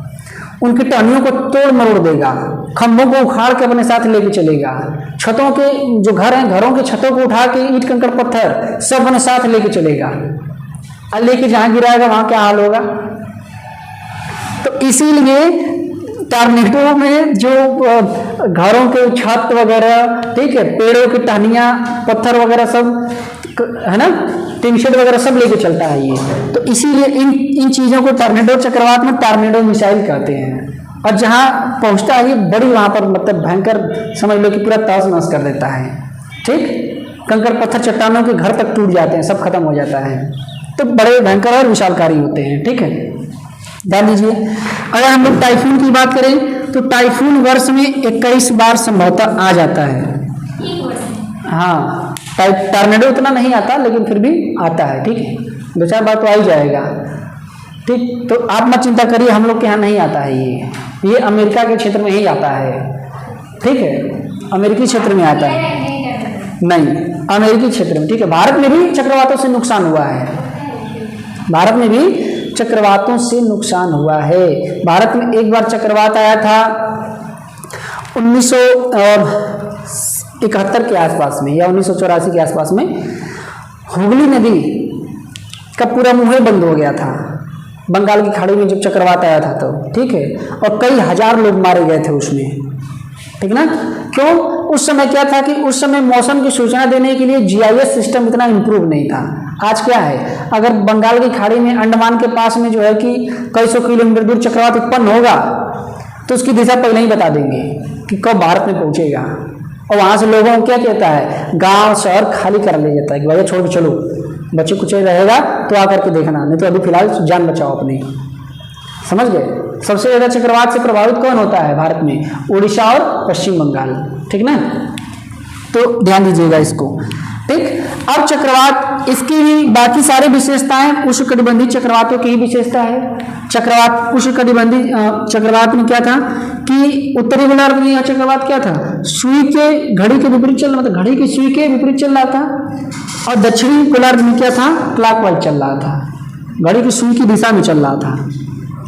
उनकी टहनियों को तोड़ मरोड़ देगा, खंभों को उखाड़ के अपने साथ लेके चलेगा, छतों के जो घर हैं घरों के छतों को उठा के ईंट कंकड़ पत्थर सब अपने साथ लेके चलेगा, और लेके जहां गिराएगा वहां क्या हाल होगा। तो इसीलिए टार्नेडो में जो घरों के छत वगैरह, ठीक है, पेड़ों की टहनियाँ पत्थर वगैरह सब है ना, टीन शेड वगैरह सब लेके चलता है ये। तो इसीलिए इन चीज़ों को टार्नेडो चक्रवात में टार्नेडो मिसाइल कहते हैं। और जहाँ पहुँचता है ये बड़ी, वहाँ पर मतलब भयंकर समझ लो कि पूरा तहस नहस कर देता है, ठीक। कंकड़ पत्थर चट्टानों के घर तक टूट जाते हैं, सब खत्म हो जाता है। तो बड़े भयंकर और विशालकारी होते हैं, ठीक है। ध्यान दीजिए, अगर हम लोग टाइफून की बात करें तो टाइफून वर्ष में 21 बार संभवतः आ जाता है। हाँ, टॉर्नेडो उतना नहीं आता लेकिन फिर भी आता है, ठीक है, 2-4 बार तो आ ही जाएगा, ठीक। तो आप मत चिंता करिए, हम लोग के यहाँ नहीं आता है ये अमेरिका के क्षेत्र में ही आता है, ठीक है, अमेरिकी क्षेत्र में आता है, नहीं अमेरिकी क्षेत्र में, ठीक है। भारत में भी चक्रवातों से नुकसान हुआ है, भारत में भी चक्रवातों से नुकसान हुआ है। भारत में एक बार चक्रवात आया था 1971 के आसपास में या 1984 के आसपास में, हुगली नदी का पूरा मुंह बंद हो गया था बंगाल की खाड़ी में जब चक्रवात आया था तो, ठीक है, और कई हजार लोग मारे गए थे उसमें, ठीक ना। क्यों? उस समय क्या था कि उस समय मौसम की सूचना देने के लिए जीआईएस सिस्टम इतना इम्प्रूव नहीं था। आज क्या है, अगर बंगाल की खाड़ी में अंडमान के पास में जो है कि कई सौ किलोमीटर दूर चक्रवात उत्पन्न होगा तो उसकी दिशा पहले ही बता देंगे कि कब भारत में पहुंचेगा, और वहां से लोगों को क्या कहता है, गांव शहर खाली कर ले जाता है कि भैया छोड़ के चलो, बच्चे कुछ रहेगा तो आकर के देखना, नहीं तो अभी फिलहाल जान बचाओ अपनी। समझ गए। सबसे ज्यादा चक्रवात से प्रभावित कौन होता है भारत में, उड़ीसा और पश्चिम बंगाल, ठीक ना, तो ध्यान दीजिएगा इसको। ठीक, अब चक्रवात, इसकी भी बाकी सारी विशेषताएं उष्णकटिबंधीय चक्रवातों की ही विशेषता है। चक्रवात उष्णकटिबंधीय चक्रवात में क्या था कि उत्तरी गोलार्ध में यह चक्रवात क्या था, सुई के घड़ी के विपरीत चल रहा था, घड़ी की सुई के विपरीत चल रहा था, और दक्षिणी गोलार्ध में क्या था, क्लॉकवाइज चल रहा था, घड़ी की सुई की दिशा में चल रहा था।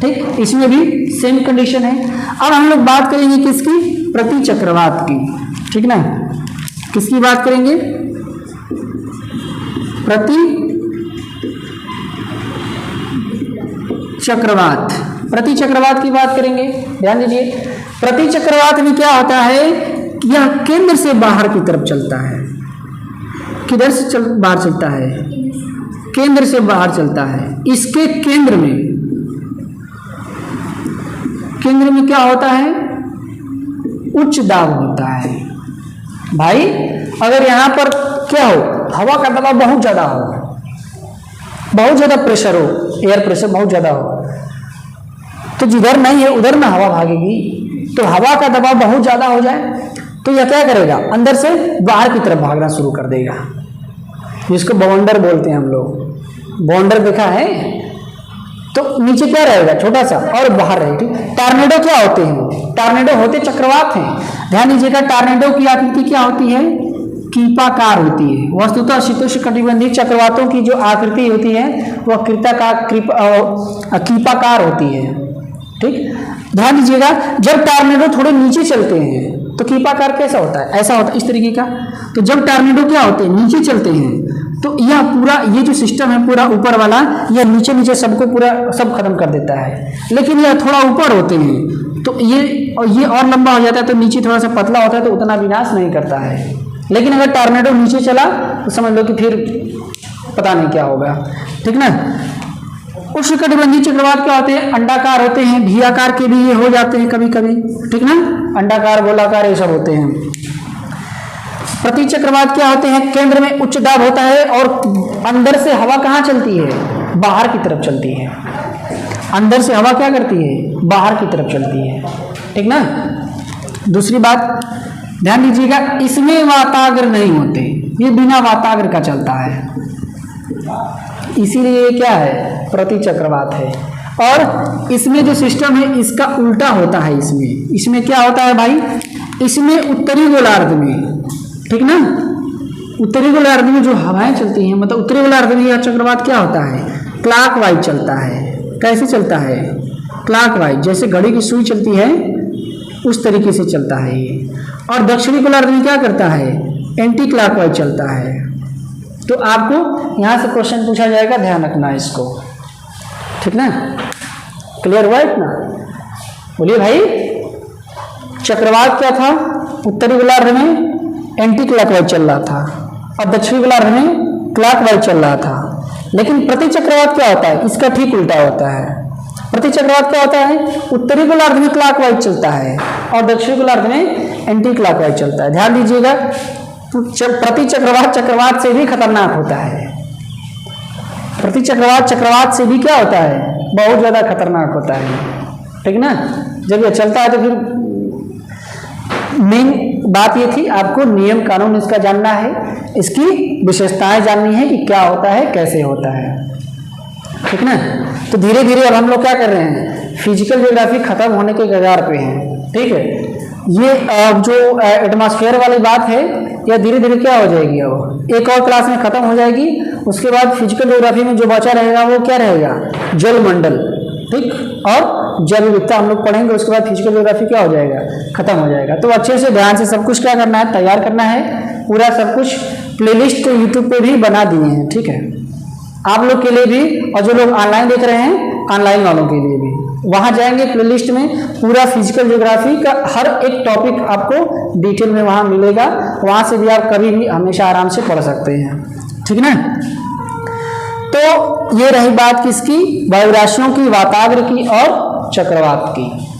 ठीक, इसमें भी सेम कंडीशन है। अब हम लोग बात करेंगे किसकी, प्रति चक्रवात की, ठीक ना, किसकी बात करेंगे, प्रति चक्रवात, प्रति चक्रवात की बात करेंगे। ध्यान दीजिए, प्रति चक्रवात में क्या होता है, यह केंद्र से बाहर की तरफ चलता है। किधर से बाहर चलता है, केंद्र से बाहर चलता है। इसके केंद्र में क्या होता है, उच्च दाब होता है। भाई अगर यहां पर क्या हो, हवा का दबाव बहुत ज्यादा हो, बहुत ज्यादा प्रेशर हो, एयर प्रेशर बहुत ज्यादा हो, तो जिधर नहीं है उधर ना हवा भागेगी। तो हवा का दबाव बहुत ज्यादा हो जाए तो यह क्या करेगा, अंदर से बाहर की तरफ भागना शुरू कर देगा, जिसको बाउंडर बोलते हैं हम लोग। बाउंडर देखा है, तो नीचे क्या रहेगा, छोटा सा, और बाहर रहेगा। टॉर्नेडो क्या होते हैं, टॉर्नेडो होते चक्रवात हैं। ध्यान दीजिएगा, टॉर्नेडो की आकृति क्या होती है, कीपाकार होती है। वस्तुतः शीतोष्णकटिबंधीय चक्रवातों की जो आकृति होती है वह कीपाकार होती है। ठीक, ध्यान दीजिएगा, जब टॉर्नेडो थोड़े नीचे चलते हैं तो कीपाकार कैसा होता है, ऐसा होता है, इस तरीके का। तो जब टॉर्नेडो क्या होते हैं, नीचे चलते हैं, तो यह पूरा ये जो सिस्टम है पूरा ऊपर वाला, यह नीचे नीचे सबको पूरा सब खत्म कर देता है। लेकिन यह थोड़ा ऊपर होते हैं तो ये और लंबा हो जाता है, तो नीचे थोड़ा सा पतला होता है, तो उतना विनाश नहीं करता है। लेकिन अगर टॉर्नेडो नीचे चला तो समझ लो कि फिर पता नहीं क्या होगा। ठीक ना। उष्णकटिबंधीय चक्रवात क्या होते हैं, अंडाकार होते हैं, भी आकार के भी ये हो जाते हैं कभी कभी। ठीक ना, अंडाकार गोलाकार ये सब होते हैं। प्रति चक्रवात क्या होते हैं, केंद्र में उच्च दाब होता है और अंदर से हवा कहाँ चलती है, बाहर की तरफ चलती है। अंदर से हवा क्या करती है, बाहर की तरफ चलती है। ठीक ना। दूसरी बात ध्यान दीजिएगा, इसमें वाताग्र नहीं होते, ये बिना वाताग्र का चलता है, इसीलिए क्या है, प्रति चक्रवात है। और इसमें जो सिस्टम है इसका उल्टा होता है। इसमें क्या होता है भाई, इसमें उत्तरी गोलार्ध में, ठीक ना, उत्तरी गोलार्ध में जो हवाएं चलती हैं, मतलब उत्तरी गोलार्ध में यह चक्रवात क्या होता है, क्लॉकवाइज चलता है। कैसे चलता है, क्लॉकवाइज, जैसे घड़ी की सुई चलती है उस तरीके से चलता है ये। और दक्षिणी गोलार्ध में क्या करता है, एंटी क्लॉकवाइज चलता है। तो आपको यहाँ से क्वेश्चन पूछा जाएगा, ध्यान रखना इसको। ठीक ना, क्लियर हुआ इतना। बोलिए भाई, चक्रवात क्या था, उत्तरी गोलार्ध में एंटी क्लॉकवाइज चल रहा था और दक्षिणी गोलार्ध में क्लॉकवाइज चल रहा था। लेकिन प्रति चक्रवात क्या होता है, इसका ठीक उल्टा होता है। प्रति चक्रवात क्या होता है, उत्तरी गोलार्ध में क्लॉकवाइज चलता है और दक्षिणी गोलार्ध में एंटी क्लॉकवाइज चलता है। ध्यान दीजिएगा, प्रति चक्रवात चक्रवात से भी खतरनाक होता है। प्रति चक्रवात चक्रवात से भी क्या होता है, बहुत ज्यादा खतरनाक होता है। ठीक ना। जब यह चलता है तो फिर मेन बात ये थी, आपको नियम कानून इसका जानना है, इसकी विशेषताएं जाननी है कि क्या होता है, कैसे होता है। ठीक ना। तो धीरे धीरे अब हम लोग क्या कर रहे हैं, फिजिकल ज्योग्राफी खत्म होने के कगार पे हैं। ठीक है, ये जो एटमॉस्फेयर वाली बात है यह धीरे धीरे क्या हो जाएगी, अब एक और क्लास में खत्म हो जाएगी। उसके बाद फिजिकल ज्योग्राफी में जो बचा रहेगा वो क्या रहेगा, जल मंडल। ठीक, और जैव विविधता हम लोग पढ़ेंगे। उसके बाद फिजिकल ज्योग्राफी क्या हो जाएगा, खत्म हो जाएगा। तो अच्छे से ध्यान से सब कुछ क्या करना है, तैयार करना है। पूरा सब कुछ प्लेलिस्ट यूट्यूब पे भी बना दिए हैं। ठीक है, आप लोग के लिए भी, और जो लोग ऑनलाइन देख रहे हैं ऑनलाइन वालों के लिए भी, वहां जाएंगे प्लेलिस्ट में पूरा फिजिकल ज्योग्राफी का हर एक टॉपिक आपको डिटेल में वहां मिलेगा। वहां से भी आप कभी भी हमेशा आराम से पढ़ सकते हैं। ठीक ना। तो ये रही बात किसकी, वायुराशियों की, वाताग्र की और चक्रवात की।